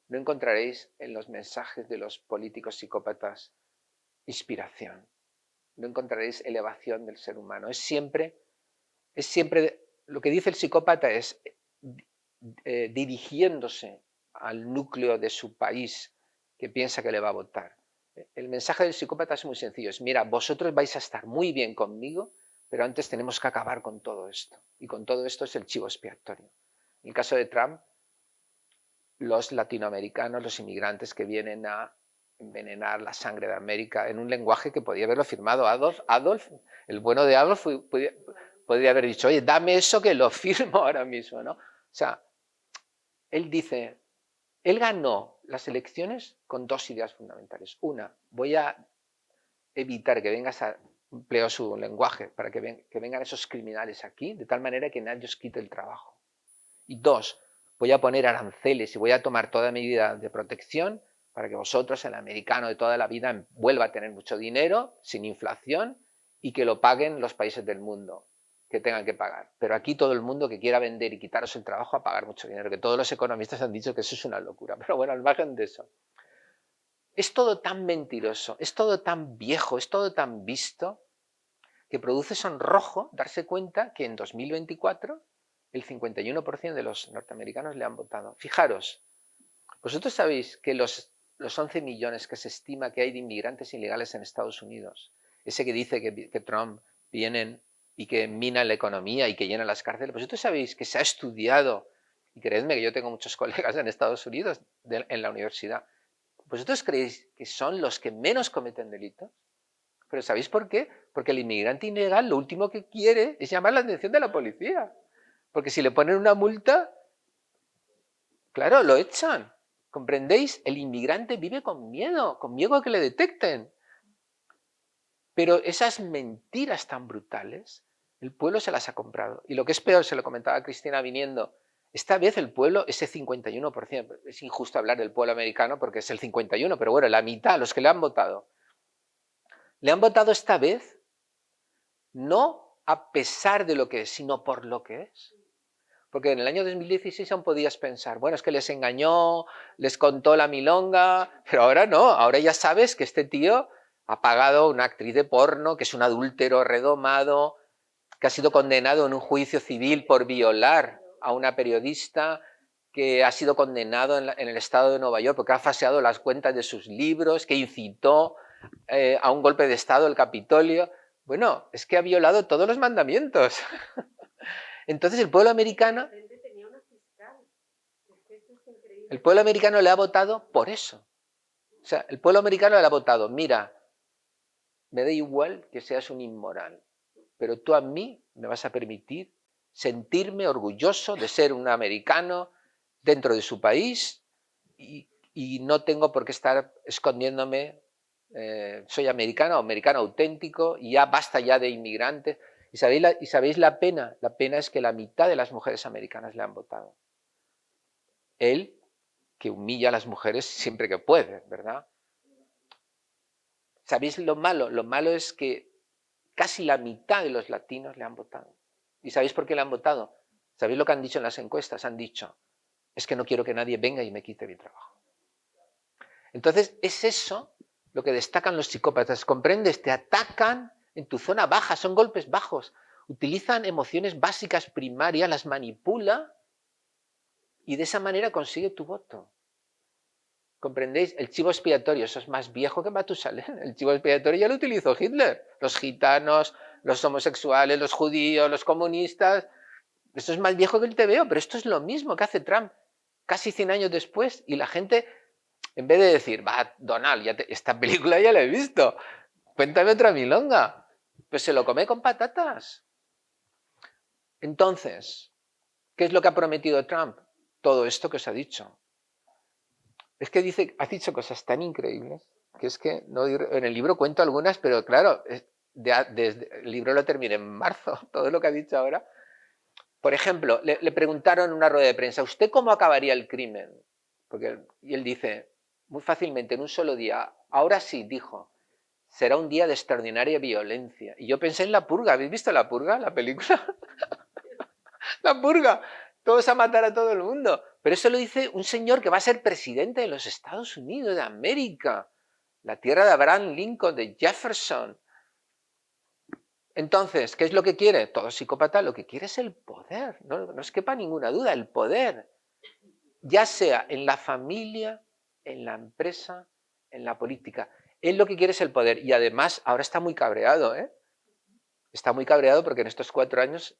No encontraréis en los mensajes de los políticos psicópatas inspiración. No encontraréis elevación del ser humano. Es siempre lo que dice el psicópata es dirigiéndose al núcleo de su país que piensa que le va a votar. El mensaje del psicópata es muy sencillo, es mira, vosotros vais a estar muy bien conmigo, pero antes tenemos que acabar con todo esto. Y con todo esto es el chivo expiatorio. En el caso de Trump, los latinoamericanos, los inmigrantes que vienen a envenenar la sangre de América en un lenguaje que podía haberlo firmado Adolf, el bueno de Adolf podría haber dicho, oye, dame eso que lo firmo ahora mismo, ¿no? O sea, él dice, él ganó las elecciones con dos ideas fundamentales. Una, voy a evitar que vengas a empleo su lenguaje para que vengan esos criminales aquí, de tal manera que nadie os quite el trabajo. Y dos, voy a poner aranceles y voy a tomar toda medida de protección para que vosotros, el americano de toda la vida, vuelva a tener mucho dinero, sin inflación, y que lo paguen los países del mundo que tengan que pagar. Pero aquí todo el mundo que quiera vender y quitaros el trabajo a pagar mucho dinero, que todos los economistas han dicho que eso es una locura. Pero bueno, al margen de eso. Es todo tan mentiroso, es todo tan viejo, es todo tan visto, que produce sonrojo darse cuenta que en 2024 el 51% de los norteamericanos le han votado. Fijaros, vosotros sabéis que los 11 millones que se estima que hay de inmigrantes ilegales en Estados Unidos, ese que dice que Trump vienen y que minan la economía y que llenan las cárceles, vosotros sabéis que se ha estudiado, y creedme que yo tengo muchos colegas en Estados Unidos, en la universidad, ¿vosotros creéis que son los que menos cometen delitos? ¿Pero sabéis por qué? Porque el inmigrante ilegal lo último que quiere es llamar la atención de la policía. Porque si le ponen una multa, claro, lo echan. ¿Comprendéis? El inmigrante vive con miedo a que le detecten. Pero esas mentiras tan brutales, el pueblo se las ha comprado. Y lo que es peor, se lo comentaba a Cristina viniendo, esta vez el pueblo, ese 51%, es injusto hablar del pueblo americano porque es el 51%, pero bueno, la mitad, los que le han votado esta vez no a pesar de lo que es, sino por lo que es. Porque en el año 2016 aún podías pensar, bueno, es que les engañó, les contó la milonga, pero ahora no, ahora ya sabes que este tío ha pagado a una actriz de porno, que es un adúltero redomado, que ha sido condenado en un juicio civil por violar a una periodista, que ha sido condenado en el estado de Nueva York porque ha falseado las cuentas de sus libros, que incitó a un golpe de estado el Capitolio. Bueno, es que ha violado todos los mandamientos. Entonces el pueblo americano le ha votado por eso. O sea, el pueblo americano le ha votado, mira, me da igual que seas un inmoral, pero tú a mí me vas a permitir sentirme orgulloso de ser un americano dentro de su país y no tengo por qué estar escondiéndome, soy americano auténtico y ya basta ya de inmigrantes. ¿Y sabéis la pena? La pena es que la mitad de las mujeres americanas le han votado. Él, que humilla a las mujeres siempre que puede, ¿verdad? ¿Sabéis lo malo? Lo malo es que casi la mitad de los latinos le han votado. ¿Y sabéis por qué le han votado? ¿Sabéis lo que han dicho en las encuestas? Han dicho, es que no quiero que nadie venga y me quite mi trabajo. Entonces, es eso lo que destacan los psicópatas. ¿Comprendes? Te atacan en tu zona baja, son golpes bajos. Utilizan emociones básicas primarias, las manipula y de esa manera consigue tu voto. ¿Comprendéis? El chivo expiatorio, eso es más viejo que Matusalén. El chivo expiatorio ya lo utilizó Hitler. Los gitanos, los homosexuales, los judíos, los comunistas. Esto es más viejo que el TVO, pero esto es lo mismo que hace Trump casi 100 años después. Y la gente, en vez de decir, va, Donald, esta película ya la he visto, cuéntame otra milonga, pues se lo come con patatas. Entonces, ¿qué es lo que ha prometido Trump? Todo esto que os ha dicho. Es que ha dicho cosas tan increíbles que es que en el libro cuento algunas, pero claro, desde el libro lo terminé en marzo, todo lo que ha dicho ahora. Por ejemplo, le preguntaron en una rueda de prensa, ¿usted cómo acabaría el crimen? Y él dice, muy fácilmente, en un solo día. Ahora sí, dijo, será un día de extraordinaria violencia. Y yo pensé en La Purga. ¿Habéis visto La Purga, la película? La Purga. Todos a matar a todo el mundo. Pero eso lo dice un señor que va a ser presidente de los Estados Unidos de América. La tierra de Abraham Lincoln, de Jefferson. Entonces, ¿qué es lo que quiere? Todo psicópata lo que quiere es el poder. No os quepa ninguna duda, el poder. Ya sea en la familia, en la empresa, en la política. Él lo que quiere es el poder. Y además, ahora está muy cabreado, ¿eh? Está muy cabreado porque en estos 4 años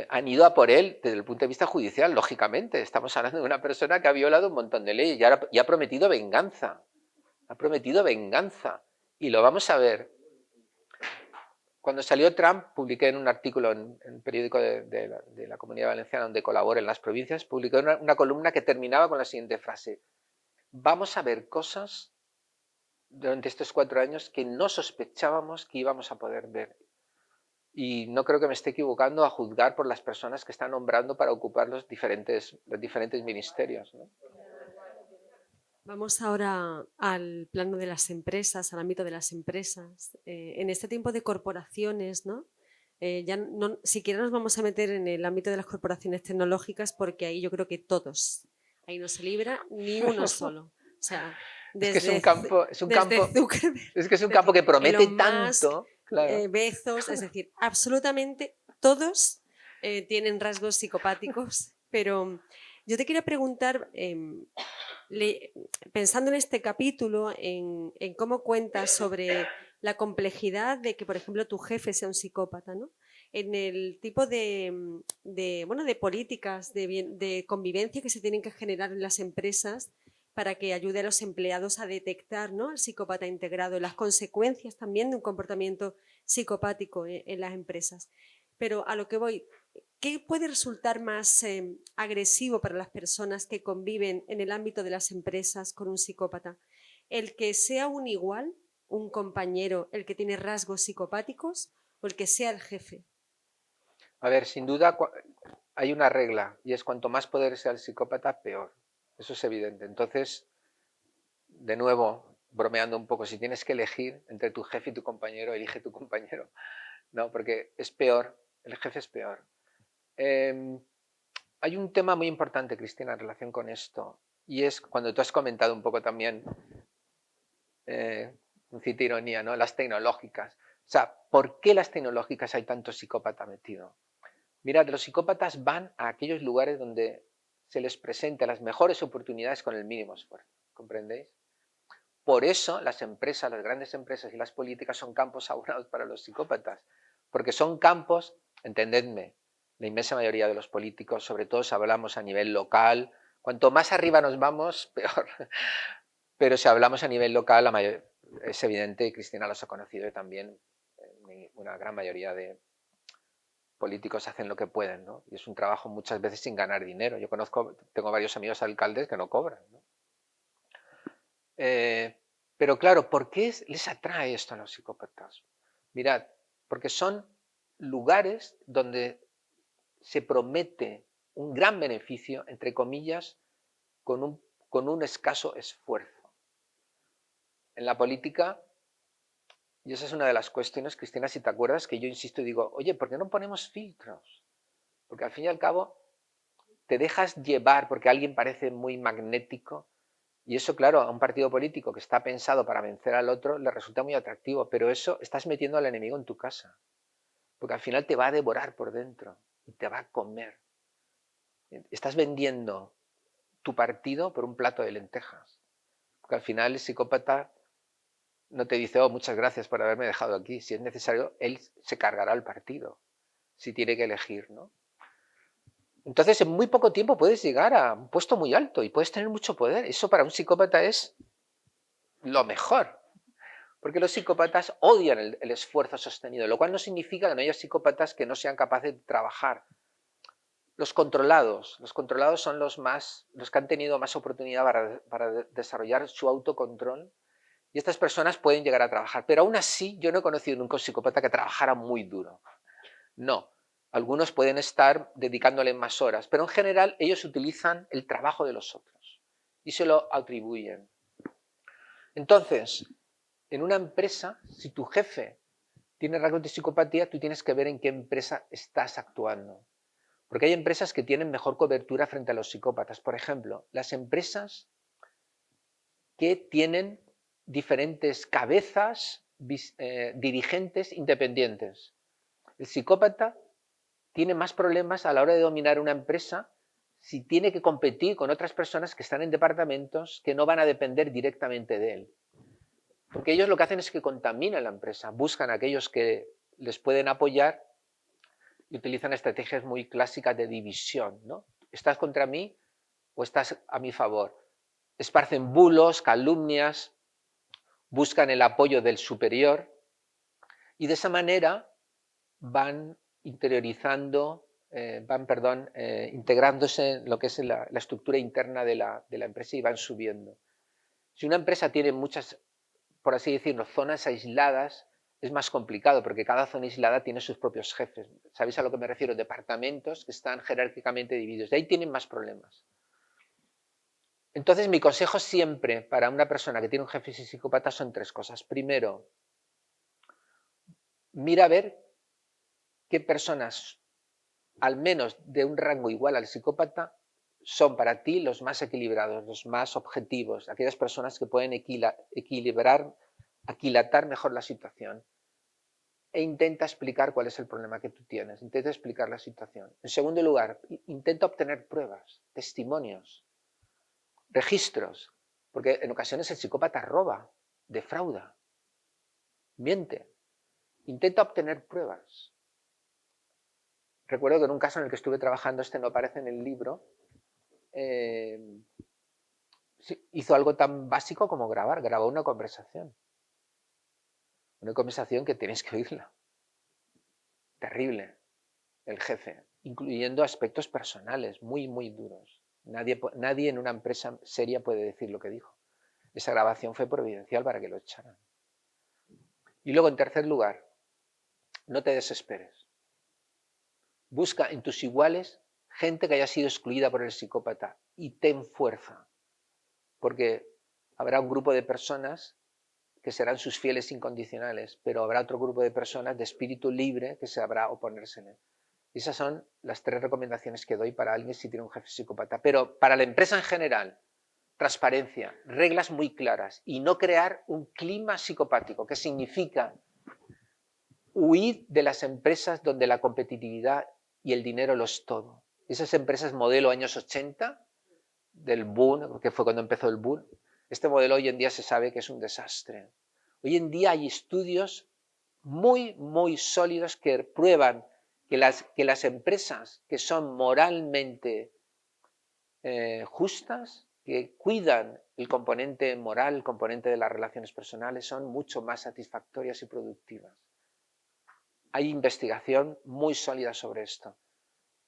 han ido a por él desde el punto de vista judicial, lógicamente. Estamos hablando de una persona que ha violado un montón de leyes y ha prometido venganza. Ha prometido venganza. Y lo vamos a ver. Cuando salió Trump, publiqué en un artículo en un periódico de la Comunidad Valenciana donde colaboro en las provincias, publiqué una columna que terminaba con la siguiente frase: vamos a ver cosas durante estos 4 años que no sospechábamos que íbamos a poder ver. Y no creo que me esté equivocando a juzgar por las personas que están nombrando para ocupar los diferentes ministerios, ¿no? Vamos ahora al plano de las empresas, al ámbito de las empresas. En este tiempo de corporaciones, ¿no? Ya no siquiera nos vamos a meter en el ámbito de las corporaciones tecnológicas porque ahí yo creo que todos, ahí no se libra ni uno solo. O sea, es que es un campo que promete tanto. Claro. Bezos, es decir, absolutamente todos tienen rasgos psicopáticos, pero yo te quería preguntar, pensando en este capítulo, en cómo cuentas sobre la complejidad de que, por ejemplo, tu jefe sea un psicópata, ¿no? En el tipo de políticas de convivencia que se tienen que generar en las empresas para que ayude a los empleados a detectar, ¿no?, al psicópata integrado, las consecuencias también de un comportamiento psicopático en las empresas. Pero a lo que voy, ¿qué puede resultar más agresivo para las personas que conviven en el ámbito de las empresas con un psicópata? ¿El que sea un igual, un compañero, el que tiene rasgos psicopáticos, o el que sea el jefe? A ver, sin duda hay una regla, y es cuanto más poder sea el psicópata, peor. Eso es evidente. Entonces, de nuevo, bromeando un poco, si tienes que elegir entre tu jefe y tu compañero, elige tu compañero, ¿no? Porque es peor, el jefe es peor. Hay un tema muy importante, Cristina, en relación con esto, y es cuando tú has comentado un poco también, un cita ironía, ¿no?, las tecnológicas. O sea, ¿por qué las tecnológicas hay tanto psicópata metido? Mirad, los psicópatas van a aquellos lugares donde se les presenta las mejores oportunidades con el mínimo esfuerzo, ¿comprendéis? Por eso las empresas, las grandes empresas y las políticas son campos abonados para los psicópatas, porque son campos, entendedme, la inmensa mayoría de los políticos, sobre todo si hablamos a nivel local, cuanto más arriba nos vamos, peor. Pero si hablamos a nivel local, es evidente, y Cristina los ha conocido también, una gran mayoría de políticos hacen lo que pueden, ¿no? Y es un trabajo muchas veces sin ganar dinero. Yo tengo varios amigos alcaldes que no cobran, ¿no? Pero claro, ¿por qué les atrae esto a los psicópatas? Mirad, porque son lugares donde se promete un gran beneficio, entre comillas, con un escaso esfuerzo. En la política, y esa es una de las cuestiones, Cristina, si te acuerdas, que yo insisto y digo, oye, ¿por qué no ponemos filtros? Porque al fin y al cabo te dejas llevar porque alguien parece muy magnético, y eso, claro, a un partido político que está pensado para vencer al otro le resulta muy atractivo, pero eso estás metiendo al enemigo en tu casa, porque al final te va a devorar por dentro y te va a comer. Estás vendiendo tu partido por un plato de lentejas, porque al final el psicópata no te dice, oh, muchas gracias por haberme dejado aquí. Si es necesario, él se cargará el partido, si tiene que elegir, ¿no? Entonces, en muy poco tiempo puedes llegar a un puesto muy alto y puedes tener mucho poder. Eso para un psicópata es lo mejor, porque los psicópatas odian el esfuerzo sostenido, lo cual no significa que no haya psicópatas que no sean capaces de trabajar. Los controlados son los que han tenido más oportunidad para desarrollar su autocontrol, y estas personas pueden llegar a trabajar. Pero aún así, yo no he conocido nunca un psicópata que trabajara muy duro. No. Algunos pueden estar dedicándole más horas, pero en general ellos utilizan el trabajo de los otros y se lo atribuyen. Entonces, en una empresa, si tu jefe tiene rasgos de psicopatía, tú tienes que ver en qué empresa estás actuando. Porque hay empresas que tienen mejor cobertura frente a los psicópatas. Por ejemplo, las empresas que tienen diferentes cabezas, dirigentes independientes. El psicópata tiene más problemas a la hora de dominar una empresa si tiene que competir con otras personas que están en departamentos que no van a depender directamente de él. Porque ellos lo que hacen es que contaminan la empresa, buscan a aquellos que les pueden apoyar y utilizan estrategias muy clásicas de división, ¿no? ¿Estás contra mí o estás a mi favor? Esparcen bulos, calumnias, buscan el apoyo del superior y de esa manera van interiorizando, integrándose en lo que es la estructura interna de la empresa y van subiendo. Si una empresa tiene muchas, por así decirlo, zonas aisladas, es más complicado porque cada zona aislada tiene sus propios jefes. ¿Sabéis a lo que me refiero? Departamentos que están jerárquicamente divididos. De ahí tienen más problemas. Entonces, mi consejo siempre para una persona que tiene un jefe psicópata son 3 cosas. Primero, mira a ver qué personas, al menos de un rango igual al psicópata, son para ti los más equilibrados, los más objetivos, aquellas personas que pueden aquilatar mejor la situación. E intenta explicar cuál es el problema que tú tienes, intenta explicar la situación. En segundo lugar, intenta obtener pruebas, testimonios, registros, porque en ocasiones el psicópata roba, defrauda, miente. Intenta obtener pruebas. Recuerdo que en un caso en el que estuve trabajando, no aparece en el libro, hizo algo tan básico como grabó una conversación. Una conversación que tenéis que oírla. Terrible, el jefe, incluyendo aspectos personales muy, muy duros. Nadie en una empresa seria puede decir lo que dijo. Esa grabación fue providencial para que lo echaran. Y luego, en tercer lugar, no te desesperes. Busca en tus iguales gente que haya sido excluida por el psicópata y ten fuerza, porque habrá un grupo de personas que serán sus fieles incondicionales, pero habrá otro grupo de personas de espíritu libre que sabrá oponérsele. Y esas son las 3 recomendaciones que doy para alguien si tiene un jefe psicópata. Pero para la empresa en general, transparencia, reglas muy claras y no crear un clima psicopático, que significa huir de las empresas donde la competitividad y el dinero lo es todo. Esas empresas modelo años 80, del boom, que fue cuando empezó el boom, este modelo hoy en día se sabe que es un desastre. Hoy en día hay estudios muy, muy sólidos que prueban que las empresas que son moralmente justas, que cuidan el componente moral, el componente de las relaciones personales, son mucho más satisfactorias y productivas. Hay investigación muy sólida sobre esto.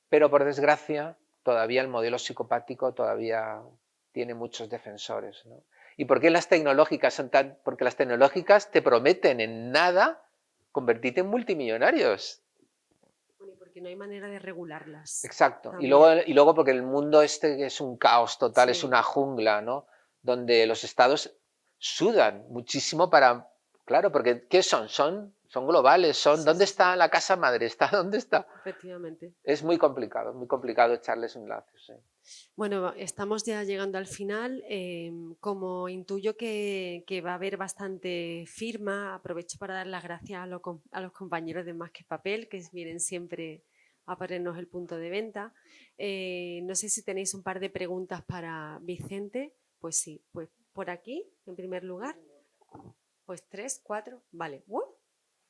Pero por desgracia, todavía el modelo psicopático todavía tiene muchos defensores, ¿no? ¿Y por qué las tecnológicas son tan...? Porque las tecnológicas te prometen en nada convertirte en multimillonarios. Bueno, y porque no hay manera de regularlas. Exacto. Y luego porque el mundo este es un caos total, sí. Es una jungla, ¿no? Donde los estados sudan muchísimo para... Claro, porque ¿qué son? Son globales, son... Sí, ¿dónde está la casa madre? ¿Dónde está? Efectivamente. Es muy complicado echarles un lazo, sí. Bueno, estamos ya llegando al final. Como intuyo que va a haber bastante firma, aprovecho para dar las gracias a los compañeros de Más que Papel, que vienen siempre a ponernos el punto de venta. No sé si tenéis un par de preguntas para Vicente. Pues sí, pues por aquí, en primer lugar. Pues 3, 4, vale.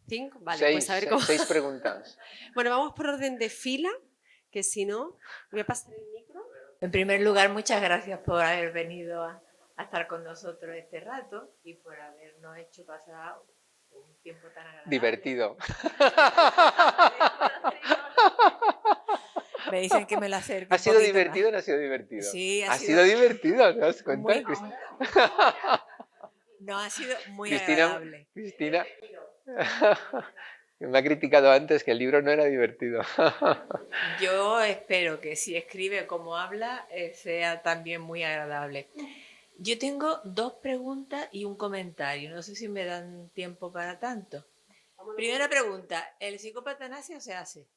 5, vale, pues a ver cómo... 6 preguntas. Bueno, vamos por orden de fila, que si no, voy a pasar el micro. En primer lugar, muchas gracias por haber venido a estar con nosotros este rato y por habernos hecho pasar un tiempo tan agradable. Divertido. Me dicen que me la acerque. ¿Ha sido divertido o no ha sido divertido? Sí, ha sido divertido, ¿te das cuenta? No, ha sido muy agradable. Cristina me ha criticado antes que el libro no era divertido. Yo espero que si escribe como habla sea también muy agradable. Yo tengo 2 preguntas y un comentario. No sé si me dan tiempo para tanto. Primera pregunta, ¿el psicópata nace o se hace?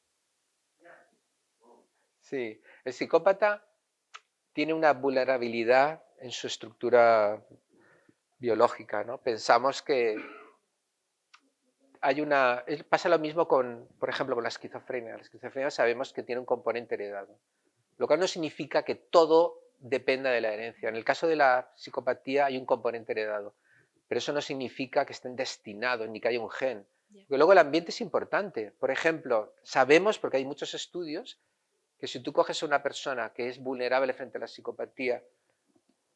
Sí, el psicópata tiene una vulnerabilidad en su estructura biológica, ¿no? Pensamos que pasa lo mismo con, por ejemplo, con la esquizofrenia. La esquizofrenia sabemos que tiene un componente heredado, lo cual no significa que todo dependa de la herencia. En el caso de la psicopatía hay un componente heredado, pero eso no significa que estén destinados ni que haya un gen. Porque luego el ambiente es importante. Por ejemplo, sabemos, porque hay muchos estudios, que si tú coges a una persona que es vulnerable frente a la psicopatía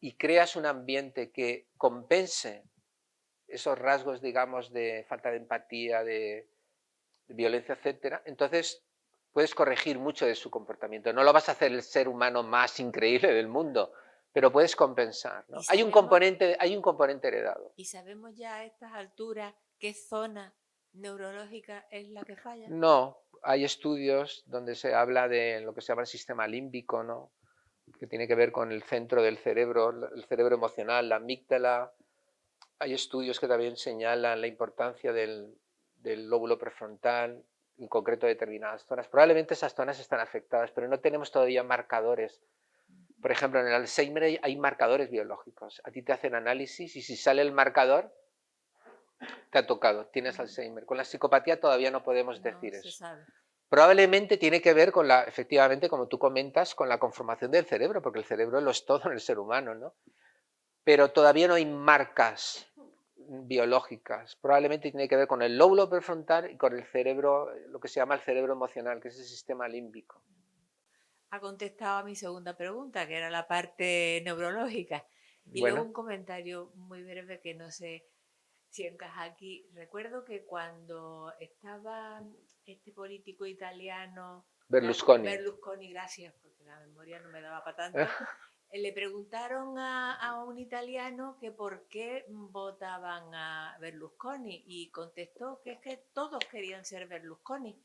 y creas un ambiente que compense esos rasgos, digamos, de falta de empatía, de violencia, etcétera, entonces puedes corregir mucho de su comportamiento. No lo vas a hacer el ser humano más increíble del mundo, pero puedes compensar, ¿no? Hay un componente heredado. ¿Y sabemos ya a estas alturas qué zona neurológica es la que falla? No, hay estudios donde se habla de lo que se llama el sistema límbico, ¿no? Que tiene que ver con el centro del cerebro, el cerebro emocional, la amígdala. Hay estudios que también señalan la importancia del lóbulo prefrontal, en concreto determinadas zonas. Probablemente esas zonas están afectadas, pero no tenemos todavía marcadores. Por ejemplo, en el Alzheimer hay marcadores biológicos. A ti te hacen análisis y si sale el marcador, te ha tocado, tienes Alzheimer. Con la psicopatía todavía no podemos decir No se eso. sabe. Probablemente tiene que ver con efectivamente, como tú comentas, con la conformación del cerebro, porque el cerebro lo es todo en el ser humano, ¿no? Pero todavía no hay marcas biológicas. Probablemente tiene que ver con el lóbulo prefrontal y con el cerebro, lo que se llama el cerebro emocional, que es el sistema límbico. Ha contestado a mi segunda pregunta, que era la parte neurológica. Y luego Bueno, un comentario muy breve que no sé si encaja aquí. Recuerdo que cuando estaba este político italiano, Berlusconi. Berlusconi, gracias, porque la memoria no me daba para tanto, le preguntaron a un italiano que por qué votaban a Berlusconi y contestó que es que todos querían ser Berlusconi.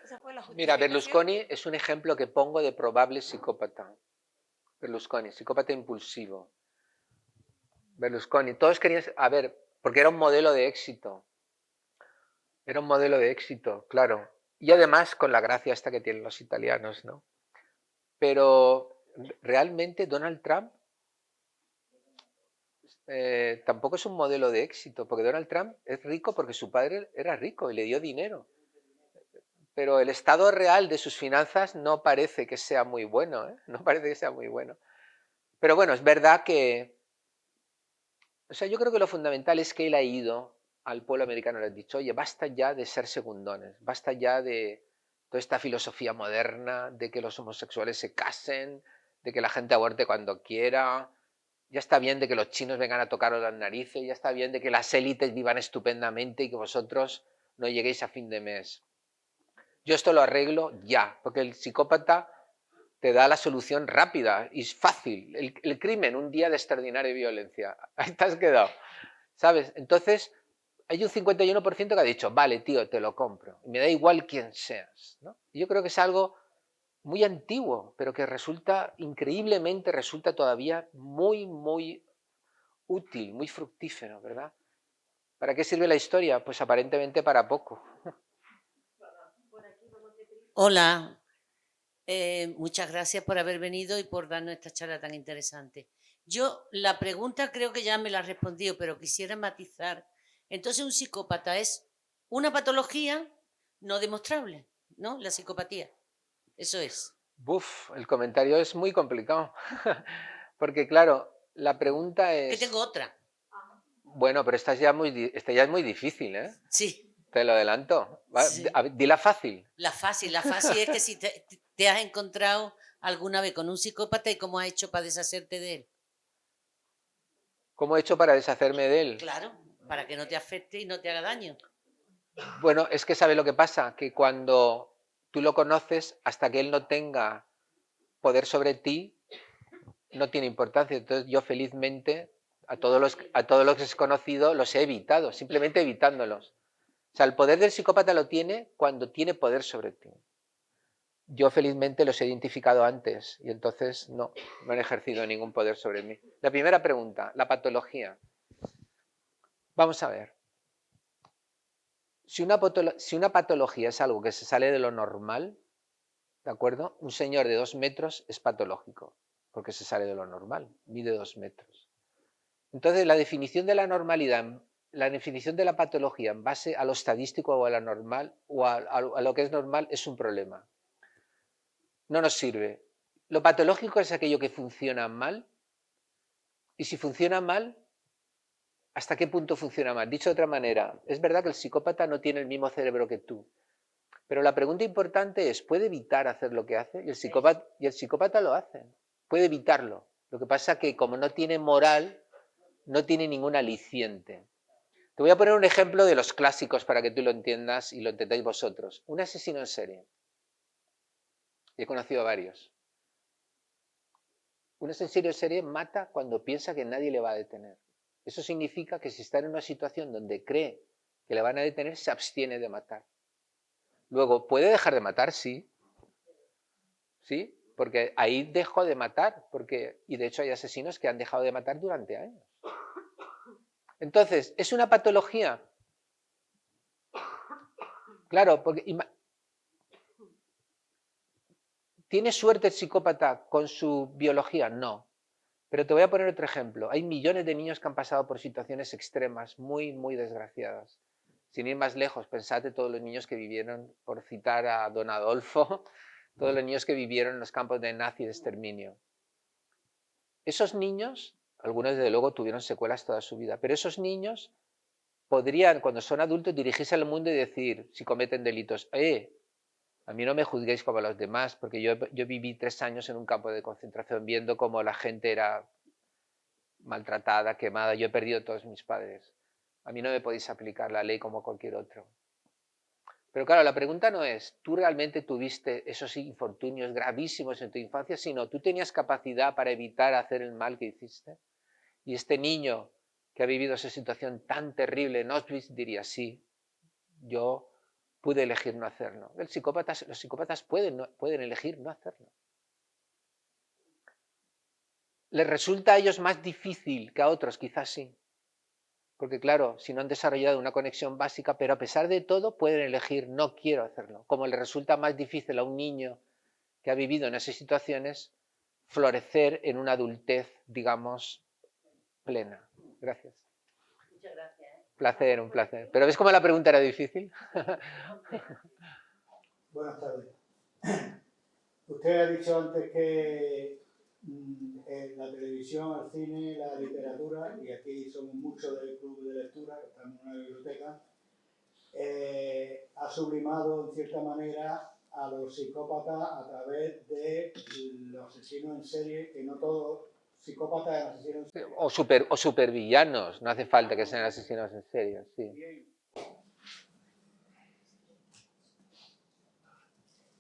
Esa fue la Mira, justificación. Berlusconi es un ejemplo que pongo de probable psicópata. Berlusconi, psicópata impulsivo. Berlusconi, todos querían, a ver, porque era un modelo de éxito. Era un modelo de éxito, claro. Y además con la gracia esta que tienen los italianos, ¿no? Pero realmente Donald Trump tampoco es un modelo de éxito, porque Donald Trump es rico porque su padre era rico y le dio dinero. Pero el estado real de sus finanzas no parece que sea muy bueno, ¿eh? No parece que sea muy bueno. Pero bueno, es verdad que, o sea, yo creo que lo fundamental es que él ha ido al pueblo americano, le ha dicho, oye, basta ya de ser segundones, basta ya de toda esta filosofía moderna, de que los homosexuales se casen, de que la gente aborte cuando quiera, ya está bien de que los chinos vengan a tocaros las narices, ya está bien de que las élites vivan estupendamente y que vosotros no lleguéis a fin de mes. Yo esto lo arreglo ya, porque el psicópata te da la solución rápida y es fácil. El crimen, un día de extraordinaria violencia. Ahí te has quedado, ¿sabes? Entonces, hay un 51% que ha dicho, vale, tío, te lo compro. Me da igual quién seas, ¿no? Y yo creo que es algo muy antiguo, pero que resulta todavía muy, muy útil, muy fructífero, ¿verdad? ¿Para qué sirve la historia? Pues aparentemente para poco. Hola, muchas gracias por haber venido y por darnos esta charla tan interesante. Yo la pregunta creo que ya me la has respondido, pero quisiera matizar. Entonces, un psicópata es una patología no demostrable, ¿no? La psicopatía. Eso es. Buf, el comentario es muy complicado. Porque claro, la pregunta Que tengo es, otra. bueno, pero esta ya es muy difícil, ¿eh? Sí, Te lo adelanto. sí. Dila fácil. La fácil es que si te has encontrado alguna vez con un psicópata y cómo has hecho para deshacerte de él. ¿Cómo he hecho para deshacerme de él? Claro, para que no te afecte y no te haga daño. Bueno, es que ¿sabe lo que pasa? Que cuando tú lo conoces, hasta que él no tenga poder sobre ti, no tiene importancia. Entonces yo felizmente a todos los que he conocido los he evitado, simplemente evitándolos. O sea, el poder del psicópata lo tiene cuando tiene poder sobre ti. yo felizmente los he identificado antes y entonces no han ejercido ningún poder sobre mí. La primera pregunta, la patología. Vamos a ver. Si una patología es algo que se sale de lo normal, ¿de acuerdo? Un señor de 2 metros es patológico, porque se sale de lo normal, mide 2 metros. Entonces, la definición de la normalidad, la definición de la patología en base a lo estadístico o a lo normal, o a lo que es normal, es un problema. No nos sirve. Lo patológico es aquello que funciona mal, y si funciona mal, ¿hasta qué punto funciona mal? Dicho de otra manera, es verdad que el psicópata no tiene el mismo cerebro que tú, pero la pregunta importante es, ¿puede evitar hacer lo que hace? Y el psicópata lo hace, puede evitarlo. Lo que pasa es que como no tiene moral, no tiene ningún aliciente. Te voy a poner un ejemplo de los clásicos para que tú lo entiendas y lo entendáis vosotros. Un asesino en serie. He conocido a varios. Un asesino en serie mata cuando piensa que nadie le va a detener. Eso significa que si está en una situación donde cree que le van a detener, se abstiene de matar. Luego, ¿puede dejar de matar? Sí. ¿Sí? Porque ahí dejó de matar. Y de hecho hay asesinos que han dejado de matar durante años. Entonces, ¿es una patología? Claro, porque ¿tiene suerte el psicópata con su biología? No. Pero te voy a poner otro ejemplo. Hay millones de niños que han pasado por situaciones extremas, muy, muy desgraciadas. Sin ir más lejos, pensad en todos los niños que vivieron, por citar a don Adolfo, todos los niños que vivieron en los campos de nazi de exterminio. Esos niños, algunos desde luego tuvieron secuelas toda su vida, pero esos niños podrían, cuando son adultos, dirigirse al mundo y decir, si cometen delitos, a mí no me juzguéis como a los demás, porque yo viví 3 años en un campo de concentración viendo cómo la gente era maltratada, quemada, yo he perdido a todos mis padres. A mí no me podéis aplicar la ley como cualquier otro. Pero claro, la pregunta no es, ¿tú realmente tuviste esos infortunios gravísimos en tu infancia? Sino, ¿tú tenías capacidad para evitar hacer el mal que hiciste? Y este niño que ha vivido esa situación tan terrible en Auschwitz diría, sí, yo pude elegir no hacerlo. Los psicópatas pueden elegir no hacerlo. ¿Les resulta a ellos más difícil que a otros? Quizás sí. Porque claro, si no han desarrollado una conexión básica, pero a pesar de todo pueden elegir no quiero hacerlo. Como le resulta más difícil a un niño que ha vivido en esas situaciones florecer en una adultez, digamos, plena. Gracias. Muchas gracias. Placer, un placer. ¿Pero ves cómo la pregunta era difícil? Buenas tardes. Usted ha dicho antes que la televisión, el cine, la literatura, y aquí somos muchos del club de lectura, que estamos en una biblioteca, ha sublimado en cierta manera a los psicópatas a través de los asesinos en serie, que no todos psicópatas eran asesinos en serie. O supervillanos, no hace falta que sean asesinos en serie, sí. Bien.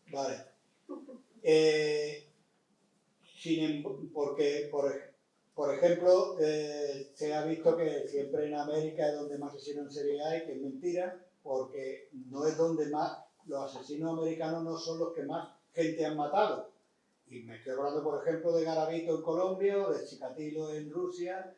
Vale. Porque, por ejemplo, se ha visto que siempre en América es donde más asesinos en serie hay, que es mentira, porque no es donde más, los asesinos americanos no son los que más gente han matado. Y me estoy hablando, por ejemplo, de Garavito en Colombia, o de Chikatilo en Rusia,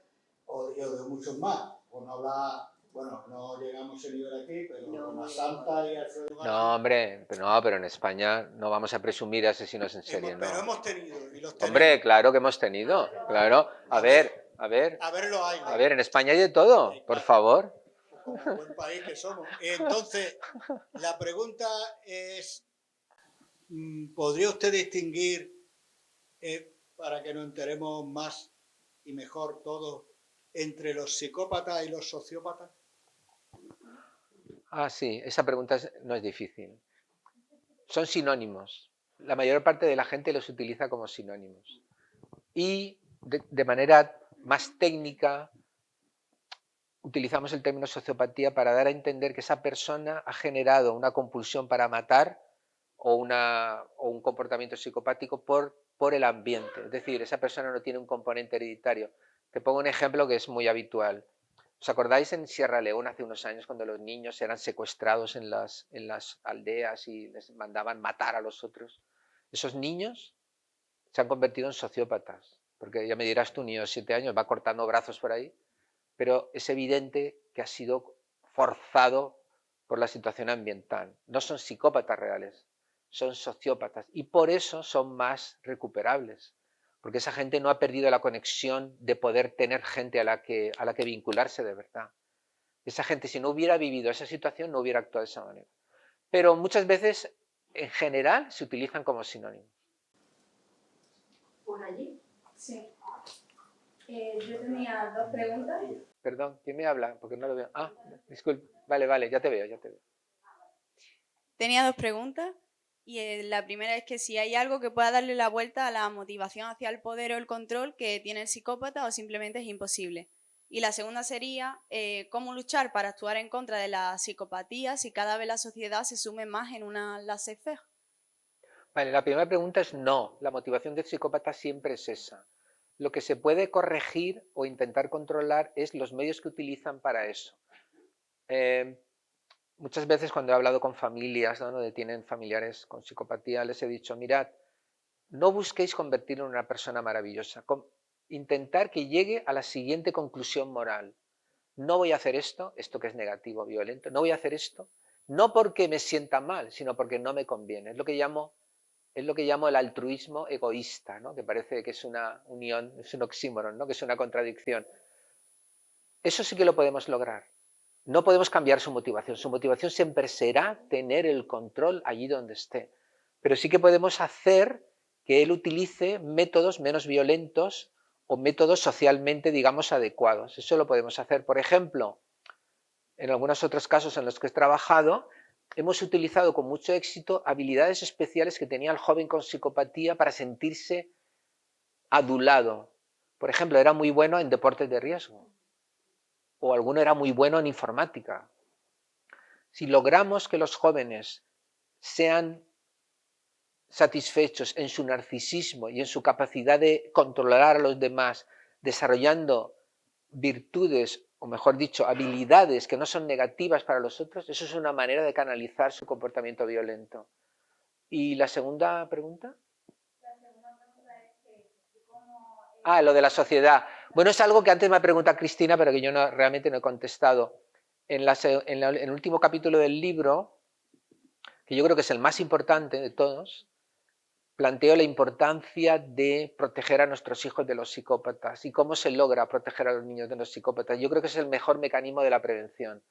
o de muchos más. Por no hablar, bueno, no llegamos a ese nivel aquí, pero Roma Santa y Alfredo García. No, hombre, pero en España no vamos a presumir asesinos en serie, ¿no? Pero hemos tenido, y los tenemos. Hombre, claro que hemos tenido, claro. A ver, lo hay. a ver, en España hay de todo, por favor. Como buen país que somos. Entonces, la pregunta es, ¿podría usted distinguir, para que nos enteremos más y mejor todos, entre los psicópatas y los sociópatas? Ah, sí, esa pregunta no es difícil. Son sinónimos. La mayor parte de la gente los utiliza como sinónimos. Y de manera más técnica, utilizamos el término sociopatía para dar a entender que esa persona ha generado una compulsión para matar o un comportamiento psicopático por el ambiente. Es decir, esa persona no tiene un componente hereditario. Te pongo un ejemplo que es muy habitual. ¿Os acordáis en Sierra Leona hace unos años cuando los niños eran secuestrados en las aldeas y les mandaban matar a los otros? Esos niños se han convertido en sociópatas, porque ya me dirás tú, un niño de 7 años va cortando brazos por ahí, pero es evidente que ha sido forzado por la situación ambiental. No son psicópatas reales, son sociópatas, y por eso son más recuperables, porque esa gente no ha perdido la conexión de poder tener gente a la que vincularse de verdad. Esa gente, si no hubiera vivido esa situación, no hubiera actuado de esa manera. Pero muchas veces, en general, se utilizan como sinónimos. ¿Por allí? Sí. Yo tenía dos preguntas. Perdón, ¿quién me habla? Porque no lo veo. Ah, disculpe. Vale, ya te veo. Tenía dos preguntas. Y la primera es que si hay algo que pueda darle la vuelta a la motivación hacia el poder o el control que tiene el psicópata o simplemente es imposible. Y la segunda sería cómo luchar para actuar en contra de la psicopatía si cada vez la sociedad se sume más en una laissez-faire. Vale, la primera pregunta es no. La motivación del psicópata siempre es esa. Lo que se puede corregir o intentar controlar es los medios que utilizan para eso. Muchas veces cuando he hablado con familias, ¿no?, donde tienen familiares con psicopatía, les he dicho, mirad, no busquéis convertirlo en una persona maravillosa, intentar que llegue a la siguiente conclusión moral. No voy a hacer esto que es negativo, violento, no voy a hacer esto, no porque me sienta mal, sino porque no me conviene. Es lo que llamo el altruismo egoísta, ¿no?, que parece que es una unión, es un oxímoron, ¿no?, que es una contradicción. Eso sí que lo podemos lograr. No podemos cambiar su motivación. Su motivación siempre será tener el control allí donde esté. Pero sí que podemos hacer que él utilice métodos menos violentos o métodos socialmente, digamos, adecuados. Eso lo podemos hacer. Por ejemplo, en algunos otros casos en los que he trabajado, hemos utilizado con mucho éxito habilidades especiales que tenía el joven con psicopatía para sentirse adulado. Por ejemplo, era muy bueno en deportes de riesgo. O alguno era muy bueno en informática. Si logramos que los jóvenes sean satisfechos en su narcisismo y en su capacidad de controlar a los demás, desarrollando virtudes, o mejor dicho, habilidades que no son negativas para los otros, eso es una manera de canalizar su comportamiento violento. ¿Y la segunda pregunta? Lo de la sociedad. Bueno, es algo que antes me ha preguntado Cristina, pero que yo realmente no he contestado. En el último capítulo del libro, que yo creo que es el más importante de todos, planteo la importancia de proteger a nuestros hijos de los psicópatas y cómo se logra proteger a los niños de los psicópatas. Yo creo que es el mejor mecanismo de la prevención.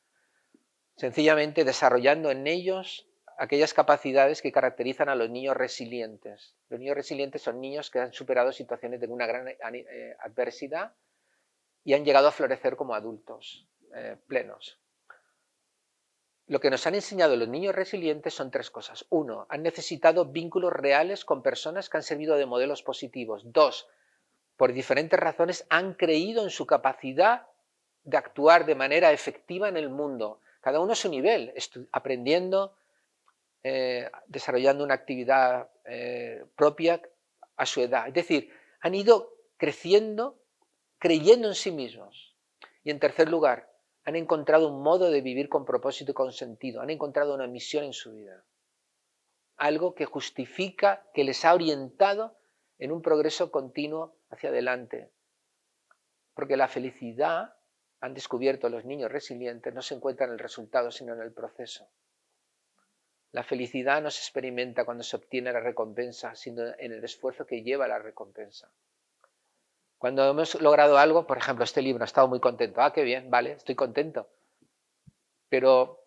Sencillamente desarrollando en ellos aquellas capacidades que caracterizan a los niños resilientes. Los niños resilientes son niños que han superado situaciones de una gran adversidad y han llegado a florecer como adultos plenos. Lo que nos han enseñado los niños resilientes son tres cosas. Uno, han necesitado vínculos reales con personas que han servido de modelos positivos. Dos, por diferentes razones han creído en su capacidad de actuar de manera efectiva en el mundo. Cada uno a su nivel, aprendiendo, desarrollando una actividad propia a su edad. Es decir, han ido creciendo, creyendo en sí mismos. Y en tercer lugar, han encontrado un modo de vivir con propósito y con sentido. Han encontrado una misión en su vida. Algo que justifica, que les ha orientado en un progreso continuo hacia adelante. Porque la felicidad, han descubierto los niños resilientes, no se encuentra en el resultado, sino en el proceso. La felicidad no se experimenta cuando se obtiene la recompensa, sino en el esfuerzo que lleva a la recompensa. Cuando hemos logrado algo, por ejemplo, este libro, he estado muy contento. Qué bien, vale, estoy contento. Pero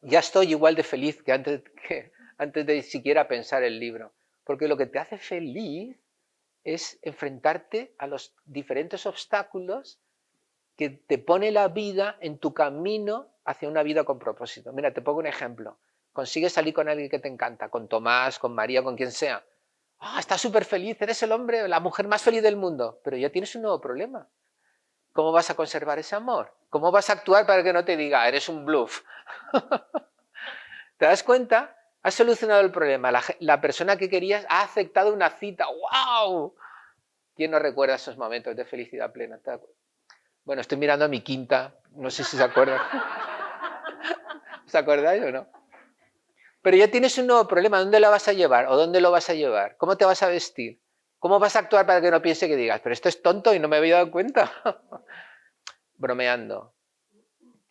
ya estoy igual de feliz que antes de siquiera pensar el libro. Porque lo que te hace feliz es enfrentarte a los diferentes obstáculos que te pone la vida en tu camino hacia una vida con propósito. Mira, te pongo un ejemplo. Consigues salir con alguien que te encanta, con Tomás, con María, con quien sea. Estás súper feliz, eres el hombre, la mujer más feliz del mundo, pero ya tienes un nuevo problema. ¿Cómo vas a conservar ese amor? ¿Cómo vas a actuar para que no te diga, eres un bluff? ¿Te das cuenta? Has solucionado el problema. La persona que querías ha aceptado una cita. ¡Wow! ¿Quién no recuerda esos momentos de felicidad plena? Bueno, estoy mirando a mi quinta, no sé si se acuerdan. ¿Os acordáis o no? Pero ya tienes un nuevo problema. ¿Dónde lo vas a llevar? ¿O dónde lo vas a llevar? ¿Cómo te vas a vestir? ¿Cómo vas a actuar para que no piense que digas, pero esto es tonto y no me había dado cuenta? Bromeando.